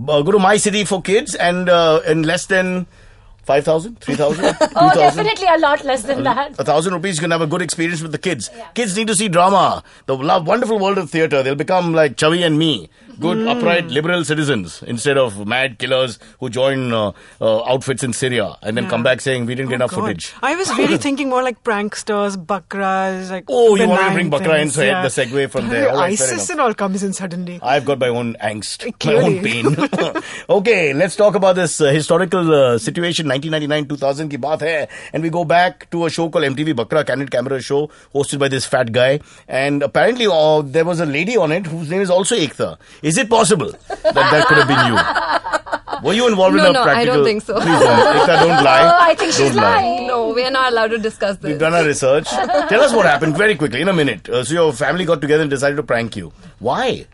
Go to My City for Kids and in less than 5,000, 3,000, 2,000. Oh, definitely a lot less than that. 1,000 rupees, you can have a good experience with the kids. Kids need to see drama. The wonderful world of theatre. They'll become like Chavi and me. Good, upright, liberal citizens instead of mad killers who join outfits in Syria and then come back saying we didn't get enough God. footage. I was really thinking more like pranksters, bakras, like. Oh, you want to benign bring Bakra things, inside yeah. the segue from there. All right, fair ISIS enough. and all comes in suddenly. I've got my own angst, my Clearly. own pain. Okay, let's talk about this historical situation, 1999-2000 ki baat hai. And we go back to a show called MTV Bakra, Candid Camera Show, hosted by this fat guy. And apparently there was a lady on it whose name is also Ekta. Is it possible that could have been you? Were you involved in No, a no, I practical... don't think so. Please don't. Ekta, don't lie. Oh, I think she's Don't lie. lying. No, we are not allowed to discuss this. We've done our research. Tell us what happened very quickly, in a minute. So your family got together and decided to prank you. Why?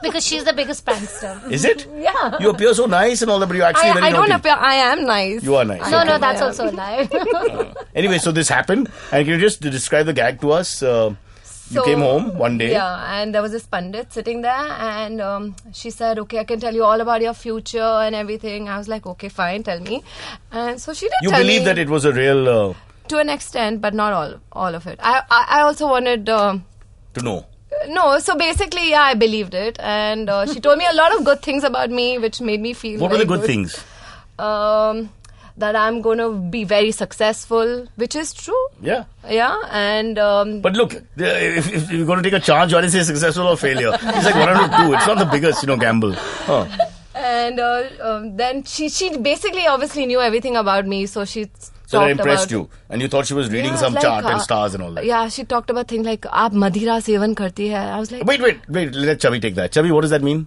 Because she's the biggest prankster. Is it? Yeah. You appear so nice and all that, but you're actually very I don't naughty. appear. I am nice. You are nice. No, Okay. no, that's also a lie. Anyway, so this happened. And can you just describe the gag to us? You came home one day. Yeah, and there was this Pandit sitting there, and she said, "Okay, I can tell you all about your future and everything." I was like, "Okay, fine, tell me." And so she did. You tell believe me that it was a real to an extent, but not all of it. I also wanted. to know. No, so basically, yeah, I believed it, and she told me a lot of good things about me, which made me feel. What were very the good things? That I'm going to be very successful, which is true. Yeah. Yeah, and But look, if you're going to take a charge, why did you say successful or failure? It's like 1 out of 2. It's not the biggest, gamble. Huh. and then she basically obviously knew everything about me, so she. So that impressed you, and you thought she was reading some chart and stars and all that. Yeah, she talked about things like "Aap madhira sevan karti hai." I was like, Wait. Let Chavi take that. Chavi, what does that mean?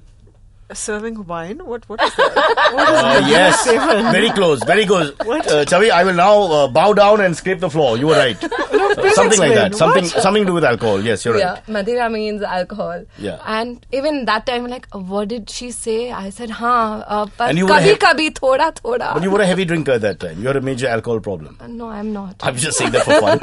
Serving wine? What is that? What is Yes, seven? very close, very good. What? Chavi, I will now bow down and scrape the floor. You were right. please Something like that. explain. Something to do with alcohol. Yes, you're yeah, right. madhira means alcohol. Yeah. And even that time, like, what did she say? I said, "Haan, but And you were kabhi, thoda." But you were a heavy drinker at that time. You had a major alcohol problem. No, I'm not. I'm just saying that for fun.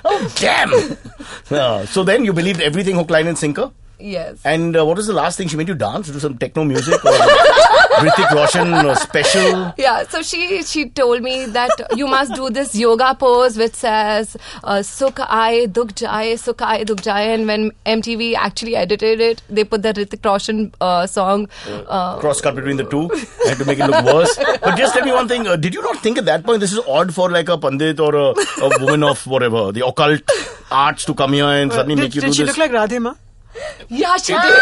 Oh, damn! So then you believed everything hook, line and sinker? Yes. And what was the last thing? She made you dance? Do some techno music? Or Hrithik Roshan special? Yeah, so she told me that you must do this yoga pose which says Sukh aaye dukh jaaye, Sukh aaye dukh jaaye, and when MTV actually edited it, they put the Hrithik Roshan song. Cross-cut between the two. I had to make it look worse. But just tell me one thing. Did you not think at that point this is odd for like a pandit or a woman of whatever, the occult arts to come here and suddenly make you do Did she this? look like Radhima? Yeah, she did.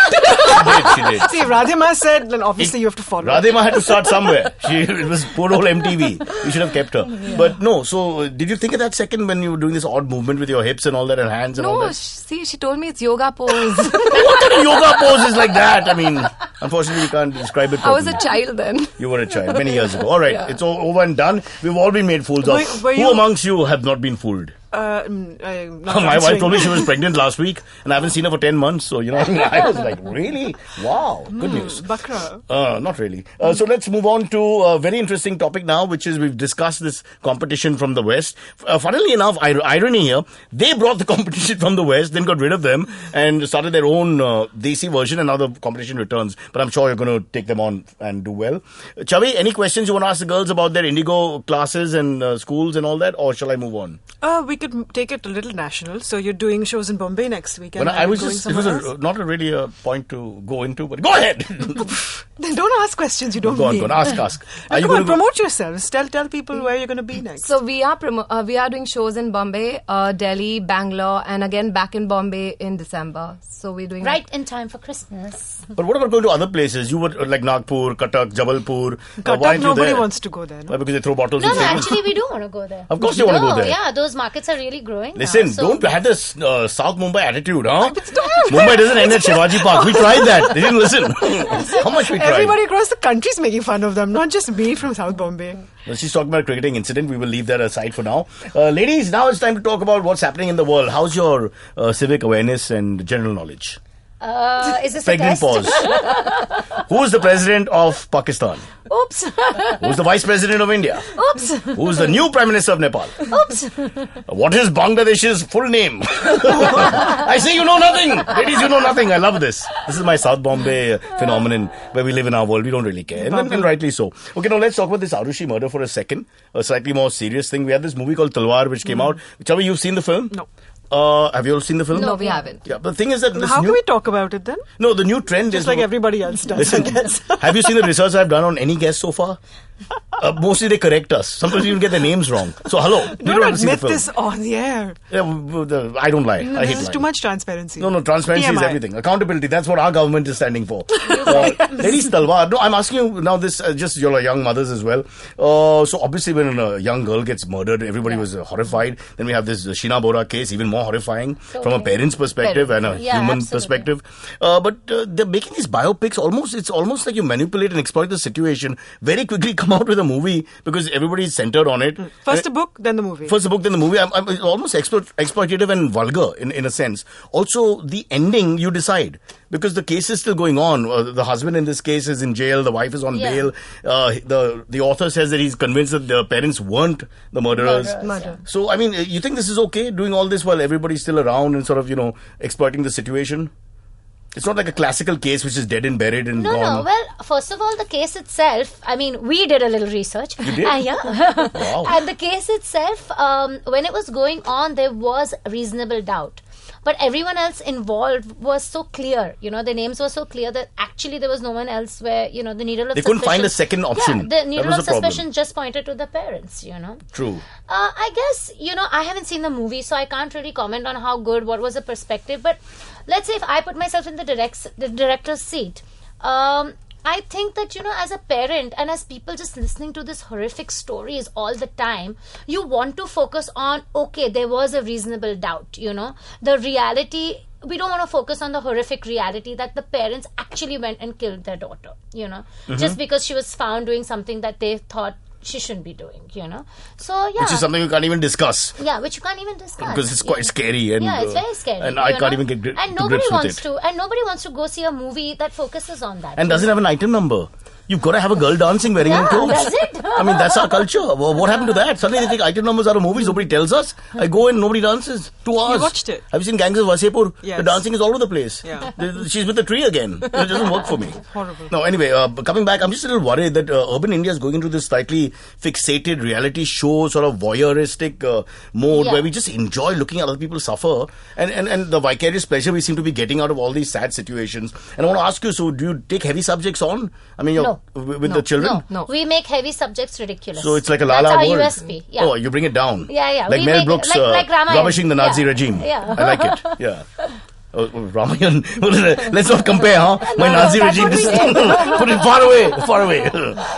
She did. See, if Radhima said, then obviously you have to follow. Radhima had to start somewhere. It was poor old MTV. You should have kept her. Yeah. But no, so did you think at that second when you were doing this odd movement with your hips and all that and hands and all No, that? see, she told me it's yoga pose. What kind of yoga pose is like that? I mean, unfortunately, we can't describe it I was properly. a child then. You were a child many years ago. All right, Yeah. it's all over and done. We've all been made fools of. Were Who you- amongst you have not been fooled? My wife told me she was pregnant last week and I haven't seen her for 10 months. So, I was like, really? Wow. Good news. Bakra. Not really. So let's move on to a very interesting topic now, which is we've discussed this competition from the West. Funnily enough, irony here, they brought the competition from the West, then got rid of them and started their own Desi version, and now the competition returns. But I'm sure you're going to take them on and do well. Chavi, any questions you want to ask the girls about their Indigo classes and schools and all that, or shall I move on? We could take it a little national. So you're doing shows in Bombay next week. And Well, I was going just, it was somewhere else? not really a point to go into, but go ahead. Then don't ask questions you don't Go on, mean. ask. Now, come gonna on, promote yourselves. Tell people where you're going to be next. So we are doing shows in Bombay, Delhi, Bangalore, and again back in Bombay in December. So we're doing Right in time for Christmas. But what about going to other places? You were like Nagpur, Cuttack, Jabalpur. Why Cuttack, aren't you nobody there? wants to go there. Why, No? because they throw bottles No, in stadiums? actually, we do want to go there. Of course you wanna go there. Yeah, those markets are really growing. Listen, now, so don't have this South Mumbai attitude, huh? Mumbai doesn't end at Shivaji Park. We tried that. They didn't listen. How much we tried. Everybody across the country is making fun of them, not just me from South Bombay. Well, she's talking about a cricketing incident. We will leave that aside for now. Ladies, now it's time to talk about what's happening in the world. How's your civic awareness and general knowledge? is this Pregnant a test? pause. Who is the president of Pakistan? Oops. Who's the vice president of India? Oops. Who's the new prime minister of Nepal? Oops. What is Bangladesh's full name? I say you know nothing. Ladies, you know nothing. I love this. This is my South Bombay phenomenon where we live in our world. We don't really care. And rightly so. Okay, now let's talk about this Arushi murder for a second. A slightly more serious thing. We had this movie called Talwar which came out. Chavi, you've seen the film? No. Have you all seen the film? No, we haven't. Yeah, but the thing is that this How new... can we talk about it then? No, the new trend Just is... like everybody else does, Listen, I guess. have you seen the research I've done on any guest so far? Mostly they correct us. Sometimes we even get their names wrong. So, hello. You Don't haven't seen the admit film. this on the air. Yeah, I don't lie. I hate This is lying. too much transparency. No, transparency is TMI. everything. Accountability, that's what our government is standing for. Ladies Talwar, no, I'm asking you now this, just you're young mothers as well. So obviously when a young girl gets murdered, everybody was horrified. Then we have this Sheena Bora case, even more horrifying from a parent's perspective and a Yeah, human absolutely. perspective. But they're making these biopics it's almost like you manipulate and exploit the situation, very quickly come come out with a movie because everybody's centered on it. First the book, then the movie. First the book, then the movie. It's almost exploitative and vulgar in a sense. Also, the ending you decide because the case is still going on. The husband in this case is in jail. The wife is on bail. The author says that he's convinced that the parents weren't the murderers. So, I mean, you think this is okay doing all this while everybody's still around and sort of, exploiting the situation? It's not like a classical case which is dead and buried and gone. No. Well, first of all, the case itself, I mean, we did a little research. You did? Yeah. Wow. And the case itself, when it was going on, there was reasonable doubt. But everyone else involved was so clear, the names were so clear that actually there was no one else where, the needle of suspicion... They couldn't find a second option. Yeah, the needle of problem. suspicion just pointed to the parents, True. I guess, I haven't seen the movie, so I can't really comment on how good, what was the perspective. But let's say if I put myself in the director's seat, I think that, as a parent and as people just listening to these horrific stories all the time, you want to focus on, okay, there was a reasonable doubt, the reality. We don't want to focus on the horrific reality that the parents actually went and killed their daughter, just because she was found doing something that they thought she shouldn't be doing, So, yeah. Which is something we can't even discuss. Yeah, which you can't even discuss. Because it's quite scary. And, it's very scary. And I can't even get and to nobody grips wants with it. to. And nobody wants to go see a movie that focuses on that. And doesn't have an item number. You've got to have a girl dancing wearing her clothes. Does it? I mean, that's our culture. What happened to that? Suddenly they take item numbers out of movies. Nobody tells us. I go in, nobody dances. 2 hours. You watched it? Have you seen Gangs of Wasseypur? Yes. The dancing is all over the place. Yeah. She's with the tree again. It doesn't work for me. Horrible. No, anyway, coming back, I'm just a little worried that urban India is going into this slightly fixated reality show, sort of voyeuristic mode where we just enjoy looking at other people suffer and the vicarious pleasure we seem to be getting out of all these sad situations. And I want to ask you, so do you take heavy subjects on? I mean, with the children? No. We make heavy subjects ridiculous. So it's like a La La That's our world. USP. Yeah. Oh, you bring it down. Yeah. Like We Mel make- Brooks like Ramayan. rubbishing the Nazi Yeah. regime. Yeah. I like it. Yeah. Oh, Ramayan. Let's not compare, huh? My Nazi that's regime. what we This did. put it far away.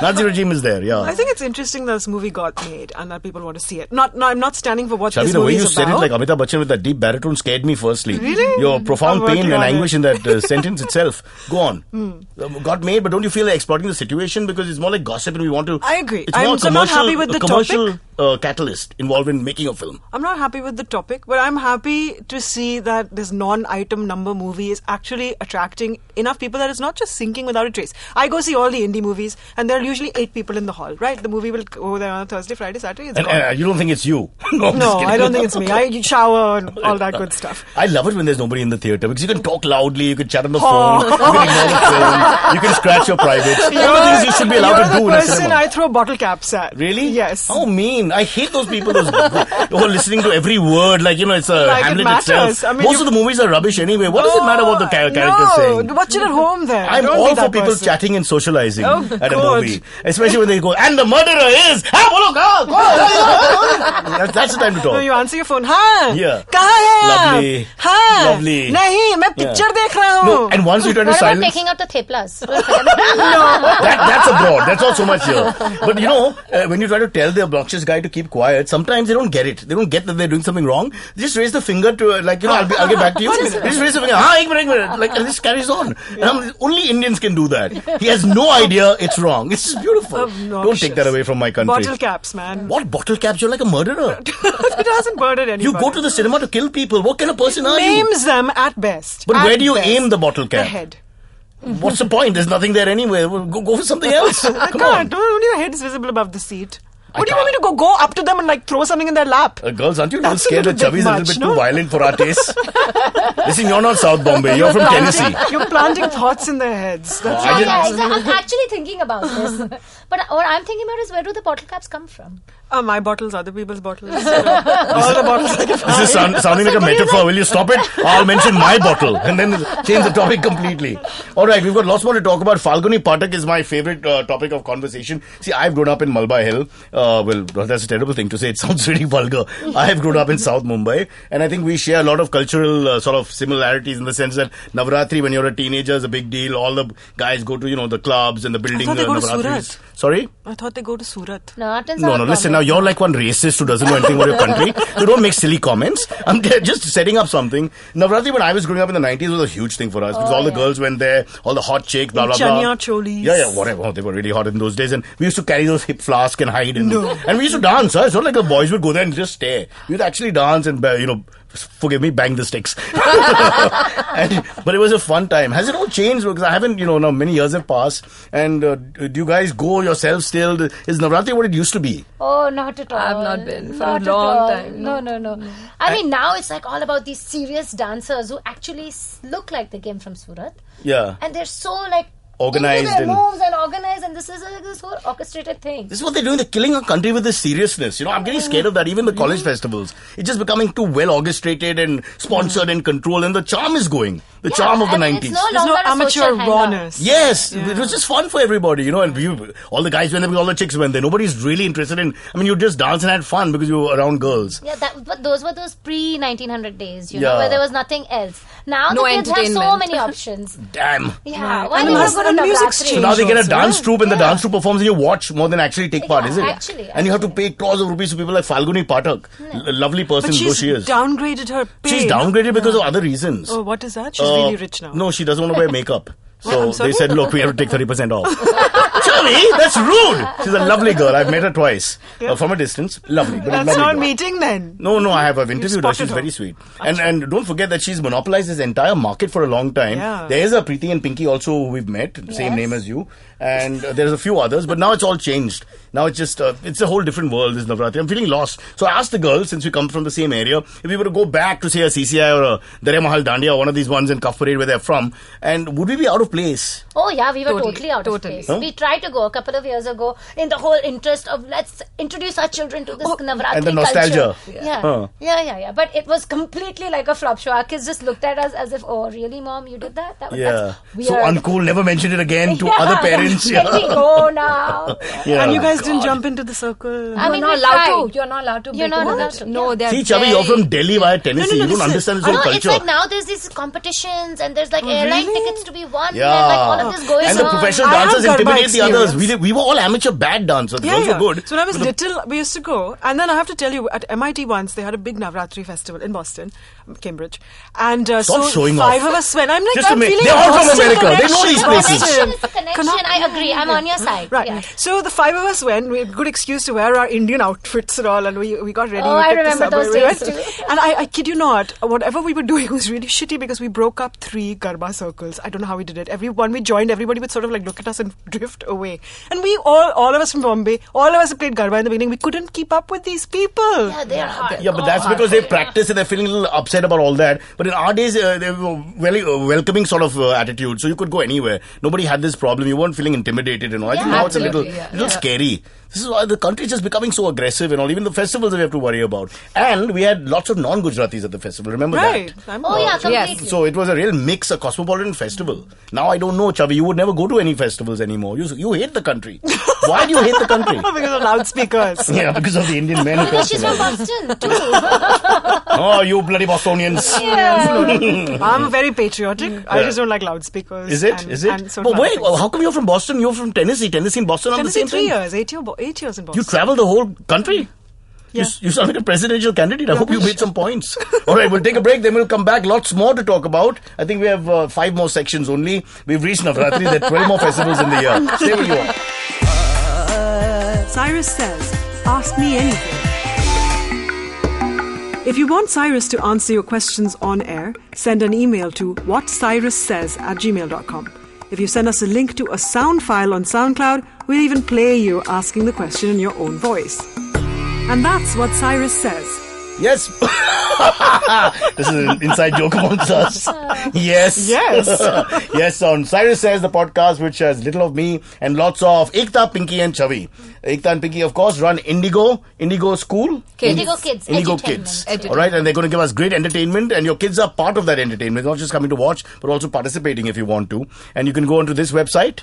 Nazi regime is there, yeah. I think it's interesting that this movie got made and that people want to see it. I'm not standing for what Shabi, this the way movie you is said about. it like Amitabh Bachchan with that deep baritone scared me firstly. Really? Your profound I'm pain working and on anguish it. in that sentence itself. Go on. Got made, but don't you feel like exploiting the situation? Because it's more like gossip and we want to... I agree. It's more I'm not happy with the commercial catalyst involved in making a film. I'm not happy with the topic, but I'm happy to see that this non-item number movie is actually attracting enough people that it's not just sinking without a trace. I go see all the indie movies, and there are usually 8 people in the hall, right? The movie will go there on Thursday, Friday, Saturday. It's gone. And you don't think it's you? No, I'm just No, kidding. I don't think it's me. I shower and all that good stuff. I love it when there's nobody in the theatre because you can talk loudly, you can chat on the phone, you can ignore the film, you can scratch your privates. All the things you should be allowed to do You're in the a person cinema. I throw bottle caps at. Really? Yes. How mean. I hate those people who are listening to every word like, it's a Like it Hamlet matters. itself. I mean, Most of the movies are rubbish anyway. What does it matter what the characters saying? No, watch it at home then. I'm Don't all be for that people person. chatting and socializing Oh, at a good. movie. Especially when they go, and the murderer is... That's the time to No, talk. you answer your phone. हाँ Yeah. कहाँ है आप? Lovely. हाँ Lovely. नहीं मैं picture देख रहा हूँ. No, and once you try to What about silence... taking out the theplas? That's abroad. That's not so much here. But when you try to tell the obnoxious guy to keep quiet, sometimes they don't get it. They don't get that they're doing something wrong. They just raise the finger to, I'll get back to you. They just raise the finger. Ek minute. Like, and this carries on. And only Indians can do that. He has no idea it's wrong. It's just beautiful. Don't take that away from my country. Bottle caps, man. What bottle caps? You're like a murderer. It hasn't murdered anybody. You go to the cinema to kill people. What kind of person are you? Names them at best. But At where do you best. aim the bottle cap? The head. What's the point? There's nothing there anyway. Go for something else. Come on. God, only your head is visible above the seat. What do you want me to go up to them and like throw something in their lap? Girls, aren't you a little That's a scared little that Chavi is bit a little bit much, too no? violent for our taste? Listen, you're not South Bombay. You're from Tennessee. You're planting thoughts in their heads. That's I didn't- I'm actually thinking about this. But what I'm thinking about is where do the bottle caps come from? my bottles, other people's bottles. All the bottles I can find. This is sounding like a metaphor. Will you stop it? I'll mention my bottle and then change the topic completely. All right, we've got lots more to talk about. Falguni Pathak is my favorite topic of conversation. See, I've grown up in Malba Hill. Well, that's a terrible thing to say. It sounds really vulgar. I have grown up in South Mumbai, and I think we share a lot of cultural sort of similarities in the sense that Navratri, when you're a teenager, is a big deal. All the guys go to, the clubs and the building. I thought they go to Navratris. Surat. Sorry? I thought they go to Surat. Not in No, South listen, now Bombay. you're like one racist who doesn't know anything about your country. So don't make silly comments. I'm just setting up something. Navratri, when I was growing up in the 90s, was a huge thing for us because all the girls went there, all the hot chicks, blah, blah, blah. Chania cholis. Yeah, whatever. They were really hot in those days. And we used to carry those hip flasks and hide. And we used to dance. Huh? It's not like the boys would go there and just stare. We would actually dance and, forgive me, bang the sticks. But it was a fun time. Has it all changed? Because I haven't, now many years have passed. And do you guys go yourself still? Is Navratri what it used to be? Oh, not at all. I've not been for Not a at long all. time. No. I mean, now it's like all about these serious dancers who actually look like they came from Surat. Yeah. And they're so like Organized into their and- moves and organized, and this is this whole orchestrated thing. This is what they're doing. They're killing our country with this seriousness. I'm getting scared of that. Even the college festivals. It's just becoming too well orchestrated and sponsored and controlled. And the charm is going. The charm of the 90s. It's no There's no longer a amateur social hangout. rawness. Yes, it was just fun for everybody, and all the guys went there, all the chicks went there. Nobody's really interested in. I mean, you just dance and had fun because you were around girls. Yeah, but those were those pre-1900 days, Yeah. where there was nothing else. Now No the kids have so entertainment. many options. Damn. Yeah, Right. why And do you the go to music's Navratri? So now they get a also, dance right? troupe and the dance troupe performs and you watch more than actually take part, Yeah, is it? actually. And you have to pay crores of rupees to people like Falguni Pathak. A lovely person, But though she's she is. downgraded her pay. She's downgraded because of other reasons. Oh, what is that? She's really rich now. No, she doesn't want to wear makeup. So I'm sorry? they said, look, we have to take 30% off. Chavi, that's rude. She's a lovely girl. I've met her twice. From a distance. Lovely. But a That's lovely not girl. meeting then. No, I've interviewed her. spotted She's her. very sweet. And don't forget that she's monopolized this entire market for a long time. Yeah. There's a Preeti and Pinky also who we've met, same name as you. And there's a few others, but now it's all changed. Now it's just, it's a whole different world, this Navratri. I'm feeling lost. So I asked the girls, since we come from the same area, if we were to go back to say a CCI or a Darya Mahal Dandiya or one of these ones in Cuff Parade where they're from, and would we be out of place? Oh yeah, we were Totally, totally out of totally. place. Huh? We tried to go a couple of years ago in the whole interest of let's introduce our children to this Navratri and the nostalgia. culture. Yeah. Huh. Yeah. But it was completely like a flop show. Our kids just looked at us as if, oh really, mom, you did that? Yeah. That's weird. So uncool, never mention it again to other parents. Let me go now. Yeah. And you guys didn't jump into the circle. I mean, You're not we allowed tried. to. You're not allowed to. You're break not the allowed rules. to, No, yeah. they're See, Chavi, you're very- from Delhi via Tennessee. You don't listen. understand this whole No, culture. it's like now there's these competitions and there's like airline really? tickets to be won Yeah. and like all of this going And the on. professional I have dancers Garba intimidate the others. experience. We were all amateur bad dancers. The girls were good. So when I was But the- little, we used to go. And then I have to tell you, at MIT once, they had a big Navratri festival in Boston, Cambridge. And so showing five off. of us went. I'm like, Just to I'm make- feeling they're all from Boston America. They know these connection. places. Connection is the connection. I agree. I'm on your side. Right. Yeah. So the five of us went. We had a good excuse to wear our Indian outfits and all, and we got ready. Oh, we I took the remember subway, those we days went. too. And I kid you not, whatever we were doing was really shitty because we broke up 3 Garba circles. I don't know how we did it. Everyone we joined, everybody would sort of like look at us and drift away. And we all of us from Bombay, all of us who played Garba in the beginning, we couldn't keep up with these people. Yeah, they are hard. Yeah, but that's because they practice and they're feeling a little upset about all that. But in our days, they were very welcoming sort of attitude. So you could go anywhere. Nobody had this problem. You weren't feeling intimidated and all. I think now it's a little scary. This is why the country is just becoming so aggressive and all. Even the festivals that we have to worry about. And we had lots of non-Gujaratis at the festival. Remember Right. that? Oh yeah, completely. So it was a real mix, a cosmopolitan festival. Now I don't know, Chavi, you would never go to any festivals anymore. You hate the country. Why do you hate the country? Because of loudspeakers. Yeah, because of the Indian men who Because come she's to from London. Boston too. Oh, you bloody Bostonians. I'm very patriotic. I just don't like loudspeakers. Is it? And, Is it? and sort But of wait, other things. how come you're from Boston? You're from Tennessee. Tennessee and Boston are the Tennessee, same 3 thing. years, 8 years in Boston. You travel the whole country? Yeah. You sound like a presidential candidate. I hope you made some points. All right, we'll take a break. Then we'll come back. Lots more to talk about. I think we have 5 more sections only. We've reached Navratri. There are 12 more festivals in the year. Stay where you are. Cyrus says, ask me anything. If you want Cyrus to answer your questions on air, send an email to whatcyrussays@gmail.com. If you send us a link to a sound file on SoundCloud, we'll even play you asking the question in your own voice. And that's what Cyrus says. Yes. This is an inside joke amongst us. Yes. Yes. Yes, on Cyrus Says, the podcast which has little of me and lots of Ekta, Pinky and Chavi. Ekta and Pinky, of course, run Indigo School. Indigo Kids. Indigo Edutainment. Kids. All right, and they're going to give us great entertainment, and your kids are part of that entertainment, not just coming to watch, but also participating if you want to. And you can go onto this website.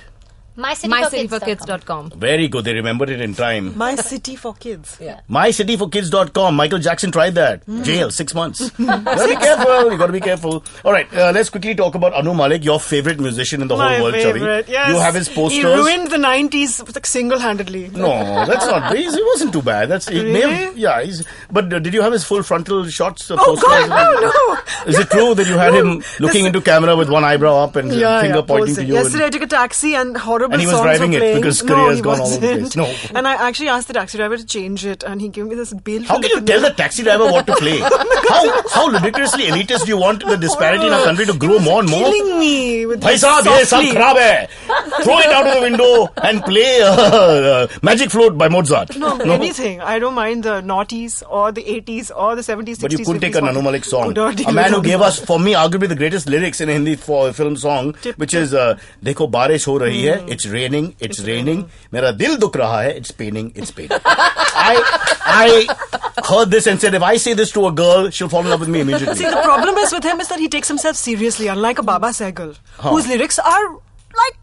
MyCityForKids.com. Very good. They remembered it in time. My City for Kids. MyCityForKids.com. Michael Jackson tried that. Jail, 6 months. You gotta be careful. You gotta be careful. All right, let's quickly talk about Anu Malik, your favorite musician in the My whole world, favorite, Chavi. yes. You have his posters. He ruined the 90s like, single-handedly. No, that's not. He wasn't too bad. That's it may have, Really? yeah. But did you have his full frontal shots? Oh, posters? God, no. Is it true that you had him looking into camera with one eyebrow up and finger pointing to you? Yesterday I took a taxi and horrible And he was songs driving were it playing. because No, career's he gone all over the wasn't. place. No. And I actually asked the taxi driver to change it and he gave me this bill. How can you tell the taxi driver what to play? How ridiculously elitist do you want the disparity in our country to grow more and more? Killing me with Bhai this sahab, ye sab softly. kharab hai. Throw it out of the window and play Magic Float by Mozart. No, anything. I don't mind the noughties or the 80s or the 70s, 60s. But you couldn't take 50s, an Anu Malik song. Could not A do man it. who gave us, for me, arguably the greatest lyrics in a Hindi film song, which is Dekho barish ho rahi hai, it's raining, Mera dil dukh raha hai, it's paining. I heard this and said, if I say this to a girl, she'll fall in love with me immediately. See, the problem is with him is that he takes himself seriously, unlike a Baba Sehgal, whose lyrics are like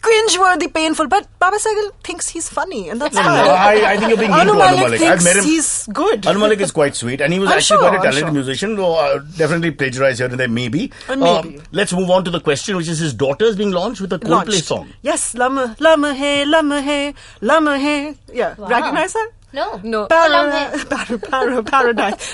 cringe-worthy, painful. But Baba Sehgal thinks he's funny, and that's fine. I think you're being mean Anu to Anu Malik Malik. I've thinks met him. he's good. Anu Malik is quite sweet, and he was I'm actually sure, quite a I'm talented sure. musician. So, definitely plagiarized here and there, maybe. Maybe. Let's move on to the question, which is his daughter's being launched with a Coldplay Launched. song. Yes, Lama Hai. Yeah, recognize that? No. No. Paradise.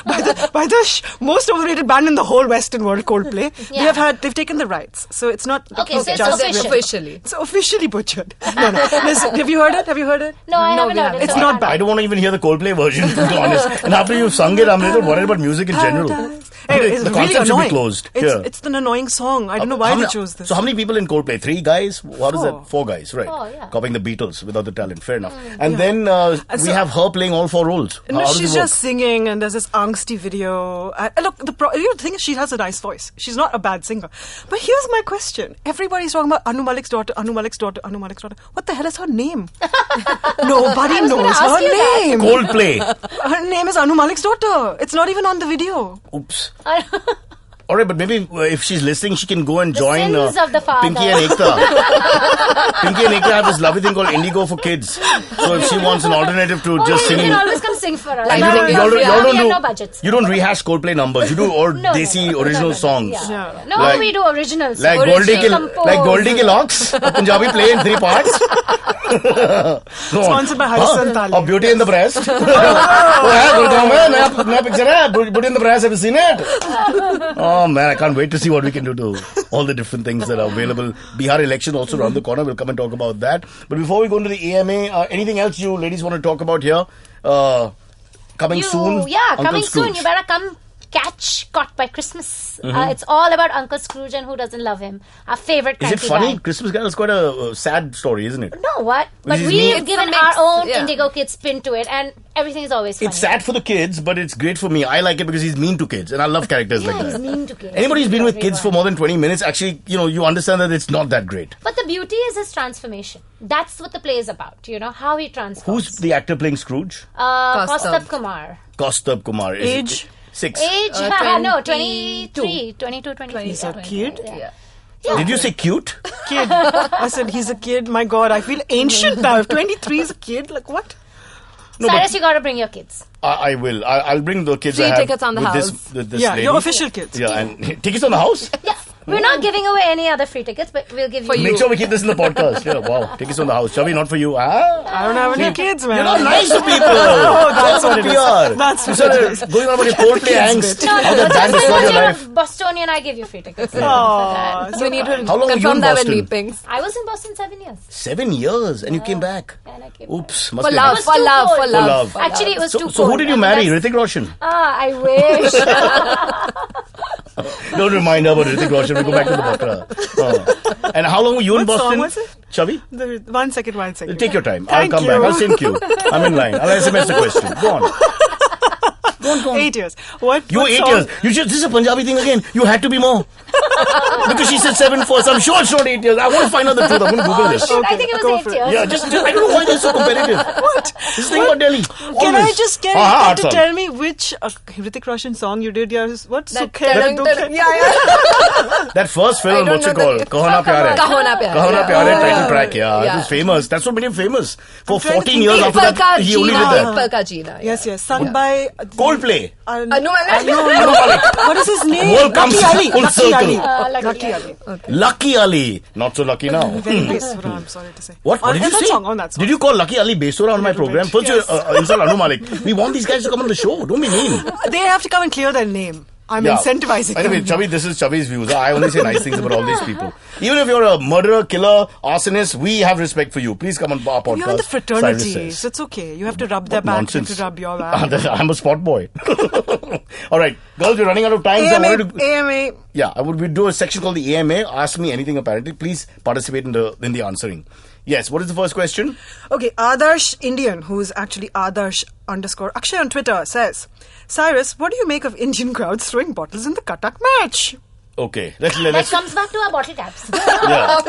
By the most overrated band in the whole Western world, Coldplay. Yeah. They've taken the rights, so it's not. Okay, so it's just official. Officially. It's officially butchered. No. Listen, have you heard it? No, I haven't we heard it. haven't. It's so not I bad. I don't want to even hear the Coldplay version, to be honest. And after you've sung it, I'm a little worried about music in general. Paradise. Hey, it's The really concert should be annoying. closed. It's, Yeah. it's an annoying song. I don't know why they chose this. So how many people in Coldplay? 3 guys? What is that? 4 guys, right? 4, yeah. Copying the Beatles without the talent. Fair enough. And then we so- have her playing all 4 roles. No, How does she's it work? just singing, and there's this angsty video. Look, the thing is, she has a nice voice. She's not a bad singer. But here's my question: everybody's talking about Anu Malik's daughter, Anu Malik's daughter, Anu Malik's daughter. What the hell is her name? Nobody was gonna knows ask her you that. name. Coldplay. Her name is Anu Malik's daughter. It's not even on the video. Oops. All right, but maybe if she's listening, she can go and join sins of the father. Pinky and Ekta. Pinky and Ekta have this lovely thing called Indigo for Kids. So if she wants an alternative to just you singing. can always come sing for us. And Like you don't, Ringo you Starr. don't We do, have no budgets. you don't rehash Coldplay numbers. You do all No, desi original songs. Yeah. Yeah. No, Like- we do originals. Like Original. Goldie Ke, Compose. like Goldie Ke Locks, a Punjabi play in 3 parts. Go on. Sponsored by Harisan Tali. Or Beauty in the Breast. Oh, yeah, Gurgaon mein naya picture hai. Beauty in the Breast. Have you seen it? Oh man, I can't wait to see what we can do to all the different things that are available. Bihar election also around the corner. We'll come and talk about that. But before we go into the AMA, anything else you ladies want to talk about here? Coming soon. Yeah, Uncle coming soon. Scrooge. You better come catch Caught by Christmas. Mm-hmm. It's all about Uncle Scrooge and who doesn't love him. Our favorite Is it cranky funny? guy. Christmas Carol is quite a sad story, isn't it? No, what? But Which is we've me. given It's a our mix, own yeah. Indigo Kids spin to it, and everything is always funny. It's sad for the kids, but it's great for me. I like it because he's mean to kids, and I love characters Yeah, like he's that. mean to kids. Anybody who's been with kids for Everyone. more than 20 minutes, actually, you understand that it's not that great. But the beauty is his transformation. That's what the play is about, how he transforms. Who's the actor playing Scrooge? Kaustubh Kumar. Kaustubh Kumar. Is Age? it 6. Age, 22. 22, 23. He's a kid. Yeah. Did you say cute? Kid. I said he's a kid. My God, I feel ancient now. If 23 is a kid, like what? No, Cyrus, you gotta bring your kids. I will. I'll bring the kids Free I have tickets on the with house. This Yeah, lady. your official kids. Yeah, and tickets on the house? Yeah, we're not giving away any other free tickets, but we'll give you. Make sure we keep this in the podcast. Yeah, wow. Tickets on the house. Chavi, not for you. Ah? I don't have any kids, man. You're not nice to people. Oh, that's what it is. PR. That's what So, it is. going on about your Coldplay angst. No, How that band destroyed your life. Bostonian, I give you free tickets. Aw, You need to How long were you confirm in that with Boston? Leapings. I was in Boston 7 years. 7 years and you came back. And I came Oops. back. Must For be love, nice. was for too love, cold. for For love. love. Actually, it was too So cold. who did you I mean, marry? that's- Hrithik Roshan? I wish. Don't remind her about Hrithik Roshan. We go back to the Bakra. Oh. And how long were you in What song Boston? was it? Chavi? 1 second. Take your time. Thank I'll come you. back. I'll sing queue. I'm in line. I'll SMS the question. Go on. 8 years. What? You were what 8 song? years. This is a Punjabi thing again. You had to be more. Because she said 7 first. I'm sure it's not 8 years. I want to find out the truth. I'm going to Google this. I think it was 8 years. Yeah, just I don't know why they're so competitive. What? This thing about Delhi. Can I just get you to tell me which Hrithik Roshan song you did? What? Sukhe Dukhe? That first film, what's it called? Kaho Na Pyar Hai. Kaho Na Pyar Hai. Kaho Na Pyar Hai title track. It Yeah. was famous. That's what made him famous. For trying to 14 think. years after Ek that, he only did Ek that. Pal Ka Jeena. Yes, sung by Coldplay. Anu Malik. No. What is his name? World comes Lucky Ali. full Lucky Ali. circle. Lucky Ali. Lucky Ali. Not so lucky now. Very basura, I'm sorry to say. What did you say? On that song. Did you call Lucky Ali Besura on my program? bit, First yes. you insult Anu Malik. We want these guys to come on the show. Don't be mean. They have to come and clear their name. I'm incentivizing Anyway, them. Chavi, this is Chavi's views. I only say nice things about all these people. Even if you're a murderer, killer, arsonist, we have respect for you. Please come on our podcast. You're in the fraternity, Cyrus says. so it's okay. You have to rub their back, you have to rub your back. I'm a spot boy. All right, girls, we're running out of time. So I wanted to, AMA. yeah, we do a section called the AMA. Ask me anything apparently. Please participate in the answering. Yes, what is the first question? Okay, Adarsh Indian, who is actually Adarsh_Akshay on Twitter, says, Cyrus, what do you make of Indian crowds throwing bottles in the Katak match? Okay, That let's comes back to our bottle caps. yeah.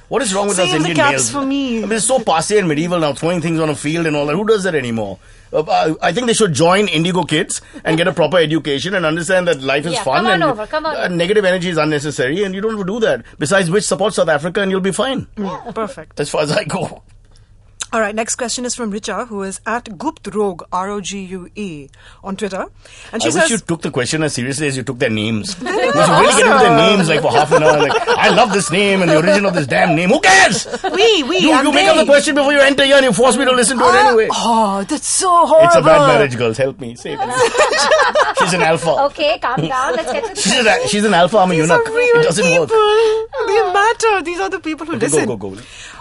What is wrong with us Save the Indian caps males? for me. I mean, it's so passé and medieval now, throwing things on a field and all that. Who does that anymore? I think they should join Indigo Kids and get a proper education and understand that life is Yeah, fun come on and over, come on over. negative energy is unnecessary and you don't have to do that. Besides which, support South Africa and you'll be fine. Perfect. As far as I go. All right, next question is from Richa, who is at Gupt Rogue, ROGUE, on Twitter. And she I wish says, you took the question as seriously as you took their names. You should really get into their names like for half an hour. Like, I love this name and the origin of this damn name. Who cares? we, You and make up they. the question before you enter here and you force me to listen to it anyway. Oh, that's so horrible. It's a bad marriage, girls. Help me. Save me. She's an alpha. Okay, calm down. Let's get to the She's an alpha. I'm a These eunuch. are real It doesn't people. work. They matter. These are the people who listen. Go.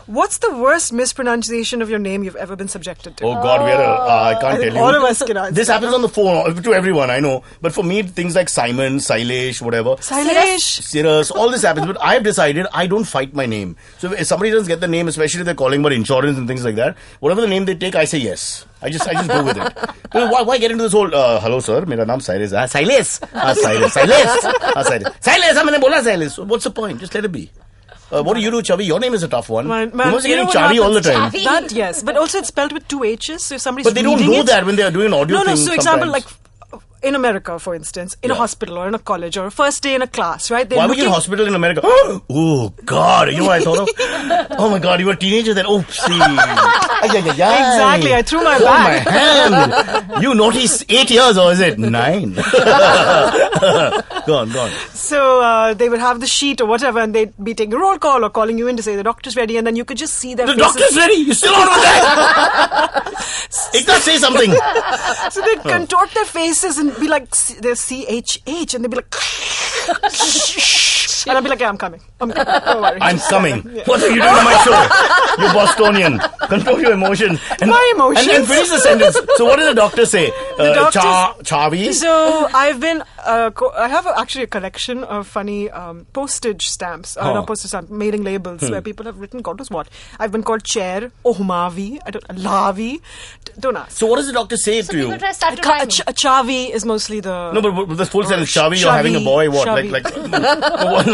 What's the worst mispronunciation of your name you've ever been subjected to? Oh God, we are. I can't I tell think you. all of us can answer This happens on the phone to everyone. I know, but for me, things like Simon, Sailesh, whatever. Sailesh. Cirrus, all this happens, but I've decided I don't fight my name. So if somebody doesn't get the name, especially if they're calling about insurance and things like that, whatever the name they take, I say yes. I just go with it. But why get into this whole, hello sir, mera naam Cyrus. Silas. Silas. Silas, मैंने बोला Silas. What's the point? Just let it be. What do you do, Chavi? Your name is a tough one. You must be getting what Chavi all the happens? time. That, yes. But also it's spelled with 2 H's, so if somebody's But they don't reading know it, that when they are doing an audio thing. No, so example, sometimes. like in America, for instance, in a hospital or in a college or a first day in a class, right? They're Why were you in hospital in America? Oh, God. You know what I thought of? Oh, my God. You were a teenager then. Oopsie. Exactly. I threw my Oh, bag. my hand. You notice 8 years or is it 9? Go on. So they would have the sheet or whatever, and they'd be taking a roll call or calling you in to say the doctor's ready, and then you could just see their The faces. doctor's ready. You still on with that? Ekta, say something. So they'd contort their faces and be like, there's CHH, and they'd be like, and I'd be like, yeah, I'm coming. Don't worry. I'm coming. What are you doing on my show? You're Bostonian. Control your emotions. And, My emotions? And finish the sentence. So what does the doctor say? Chavi? So I've been, I have actually a collection of funny postage stamps, not postage stamps, mailing labels where people have written God knows what. I've been called Chair, Ohmavi, Lavi, don't ask. So what does the doctor say to you? People try to start to rhyme. Chavi is mostly the... No, but the full sentence, Chavi, you're having a boy, what? Shavi.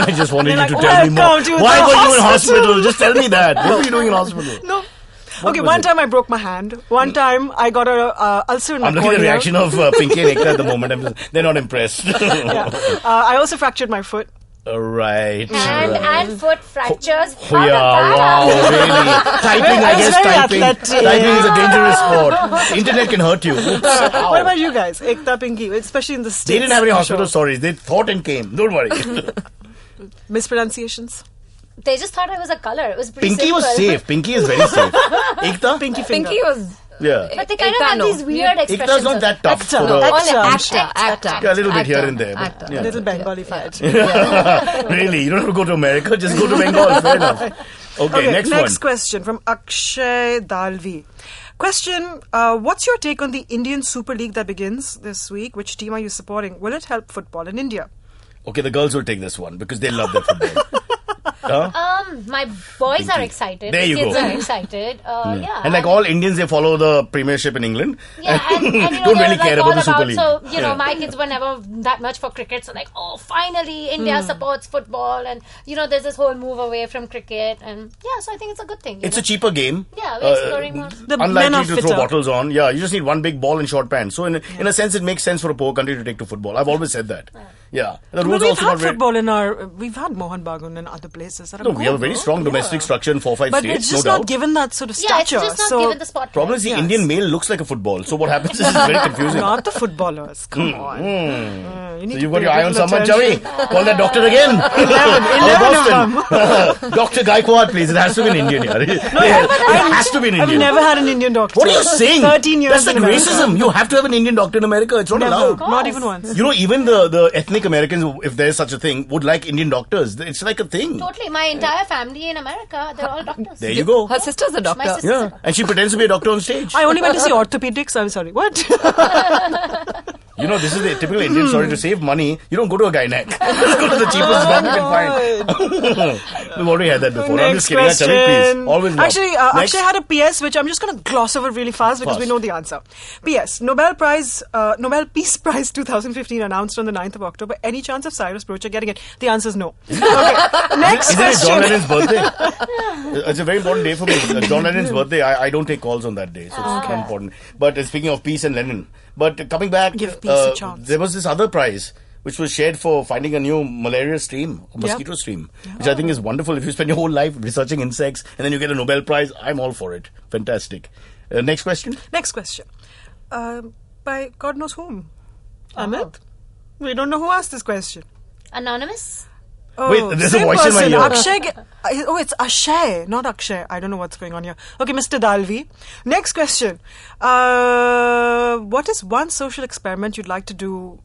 I just wanted you They're to like, tell me more. "Welcome to Why the were you in hospital." hospital? Just tell me that. What were you doing in hospital? No. What Okay, was one it? time I broke my hand. One time I got a ulcer in my I'm looking at the cornea. reaction of Pinky and Ekta at the moment. They're not impressed. Yeah. I also fractured my foot. Right. Hand and foot fractures. Oh, yeah, wow, really. Typing, I was guess, very typing. athletic. Typing is a dangerous sport. Internet can hurt you. Oops. Ow. What about you guys? Ekta, Pinky, especially in the States. They didn't have any I'm hospital sure. stories. They thought and came. Don't worry. Mispronunciations? They just thought it was a color. It was pretty Pinky simple. was safe. Pinky is very safe. Ekta? Pinky finger. Pinky was Yeah. But they kind of Ekta, have no. these weird expressions. Ekta's not that tough. Actor. For No, the, actor. Yeah, a little bit here and there. but, Actor. yeah. Little Bengali fight. Really? You don't have to go to America. Just go to Bengal. Fair enough. Okay, next one. question from Akshay Dalvi. Question, what's your take on the Indian Super League that begins this week? Which team are you supporting? Will it help football in India? Okay, the girls will take this one because they love their football. My boys are excited. There you Kids go. are excited. Yeah. And like all Indians, they follow the Premiership in England. Yeah, and you know, don't they're really care all about the Super League. So, you know, Yeah. my kids were never that much for cricket. So, like, oh, finally, India supports football. And, you know, there's this whole move away from cricket. And, yeah, so I think it's a good thing. It's you a cheaper game. Yeah, we're exploring more. The men Unlikely are to fitter. throw bottles on. Yeah, you just need one big ball and short pants. So in a sense, it makes sense for a poor country to take to football. I've always said that. Yeah. The But rules we've also had not very... football in our... We've had Mohan Bagan and other places. That are No, we have a good, very no? strong domestic structure in 4-5 But states, it's just no not doubt. given that sort of Yeah, it's stature. just not so given the spotlight. Problem is the Yes. Indian male looks like a football. So what happens is it's very confusing. Not the footballers. Come on. You need So to you've got pay your eye on little someone, attention. Chavi. Call that doctor again. 11 of Boston. Dr. Gaikwad, please. It has to be an Indian here. It has to be an I've Indian. never had an Indian doctor. What are you saying? 13 years That's like in America. racism. You have to have an Indian doctor in America. It's not Never. allowed. Not even once. You know, even the ethnic Americans, if there's such a thing, would like Indian doctors. It's like a thing. Totally. My entire family in America, they're all doctors. There you go. Her sister's a doctor. My sister. Yeah. And she pretends to be a doctor on stage. I only went to see orthopedics. I'm sorry. What? You know, this is the typical Indian story. To save money, you don't go to a gynac. Just go to the cheapest doctor you can find. We've already had that before. I'm just Next kidding. Chavi, please. question. Always love. Actually, Next. Akshay had a PS, which I'm just going to gloss over really fast because we Fast. know the answer. PS, Nobel Peace Prize 2015 announced on the 9th of October. Any chance of Cyrus Brocha getting it? The answer is no. Okay. Next Isn't it question. John Lennon's birthday? It's a very important day for me. John Lennon's birthday. I don't take calls on that day, so it's not important. But speaking of peace and Lennon, but coming back, Give peace a chance. there was this other prize which was shared for finding a new malaria stream, or mosquito stream, which I think is wonderful. If you spend your whole life researching insects and then you get a Nobel Prize, I'm all for it. Fantastic. Next question. Next question. By God knows whom. Amit? We don't know who asked this question. Anonymous? Oh, Wait, there's a same voice in my person. ear. Akshay. Oh, it's Akshay, not Akshay. I don't know what's going on here. Okay, Mr. Dalvi. Next question. What is one social experiment you'd like to do,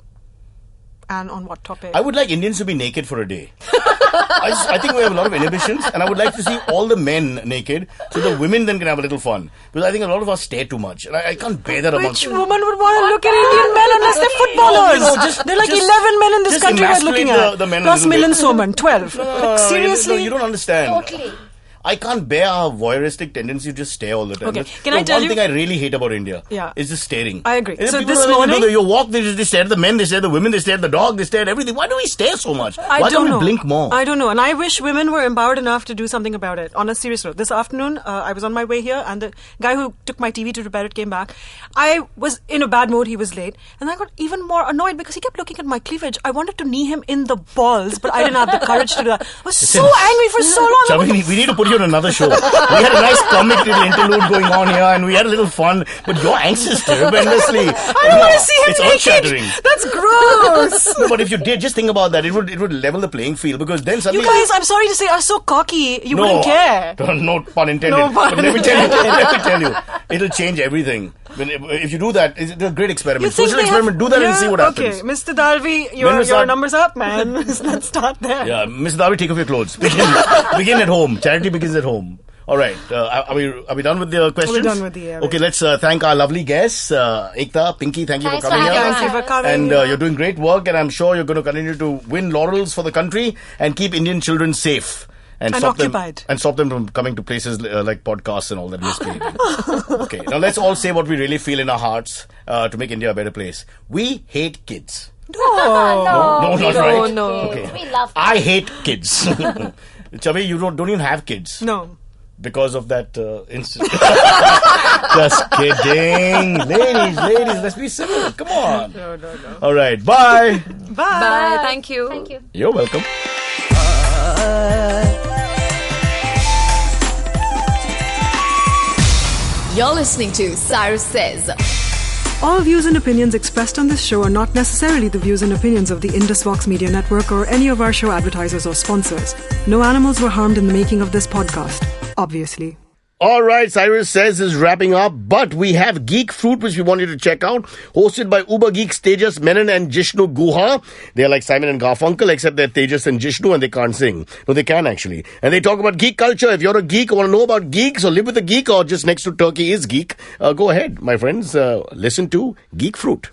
and on what topic? I would like Indians to be naked for a day. I think we have a lot of inhibitions, and I would like to see all the men naked, so the women then can have a little fun. Because I think a lot of us stare too much, and I can't bear that amongst. Which woman would want to look at Indian men unless they're footballers? No, just- They're like just- 11 men in this just country we're emasculate looking at. the men a Plus little bit. Milan Soman, 12. Like, seriously? No, you don't understand. Totally. I can't bear our voyeuristic tendency to just stare all the time. Okay, That's can the I tell one you- thing I really hate about India Yeah. is just staring. I agree. And So people this when you do morning- you walk, they stare at the men, they stare at the women, they stare at the dog, they stare at everything. Why do we stare so much? Why I don't can't know. we blink more? I don't know. And I wish women were empowered enough to do something about it. On a serious note, this afternoon, I was on my way here, and the guy who took my TV to repair it came back. I was in a bad mood. He was late. And I got even more annoyed because he kept looking at my cleavage. I wanted to knee him in the balls, but I didn't have the courage to do that. I was so angry for so long. Chavi, we need to put you on another show. We had a nice comic little interlude going on here, and we had a little fun. But your angst is tremendously. I don't want to see him It's naked. earth-shattering. That's gross. No, but if you did, just think about that. It would level the playing field, because then You suddenly. guys, I'm sorry to say, are so cocky. You wouldn't care. No pun intended. No pun But let me tell you, it'll change everything. If you do that, it's a great experiment. You think Social they experiment. have- Do that and see what happens. Okay, Mr. Dalvi, When your we start- number's up, man. Let's start there. Yeah, Mr. Davi, take off your clothes. Begin at home. Charity begins at home. All right. Are we done with the questions? We're done with the Okay, let's thank our lovely guests. Ekta, Pinky, thank you Thanks for coming for here. having Thank you for coming. And you're doing great work, and I'm sure you're going to continue to win laurels for the country and keep Indian children safe. And stop occupied. Them, and stop them from coming to places like podcasts and all that misbehaving. Okay, now let's all say what we really feel in our hearts to make India a better place. We hate kids. Oh. No, not right. no. Okay. We love I hate kids. Chavi, you don't even have kids. No. Because of that incident. Just kidding. Ladies, let's be civil. Come on. No. All right, bye. Bye. Thank you. Thank you. You're welcome. You're listening to Cyrus Says. All views and opinions expressed on this show are not necessarily the views and opinions of the Indus Vox Media Network or any of our show advertisers or sponsors. No animals were harmed in the making of this podcast, obviously. All right, Cyrus Says is wrapping up, but we have Geek Fruit, which we want you to check out, hosted by Uber Geeks Tejas Menon and Jishnu Guha. They're like Simon and Garfunkel, except they're Tejas and Jishnu, and they can't sing. No, they can actually. And they talk about geek culture. If you're a geek or want to know about geeks or live with a geek or just next to Turkey is geek, go ahead, my friends. Listen to Geek Fruit.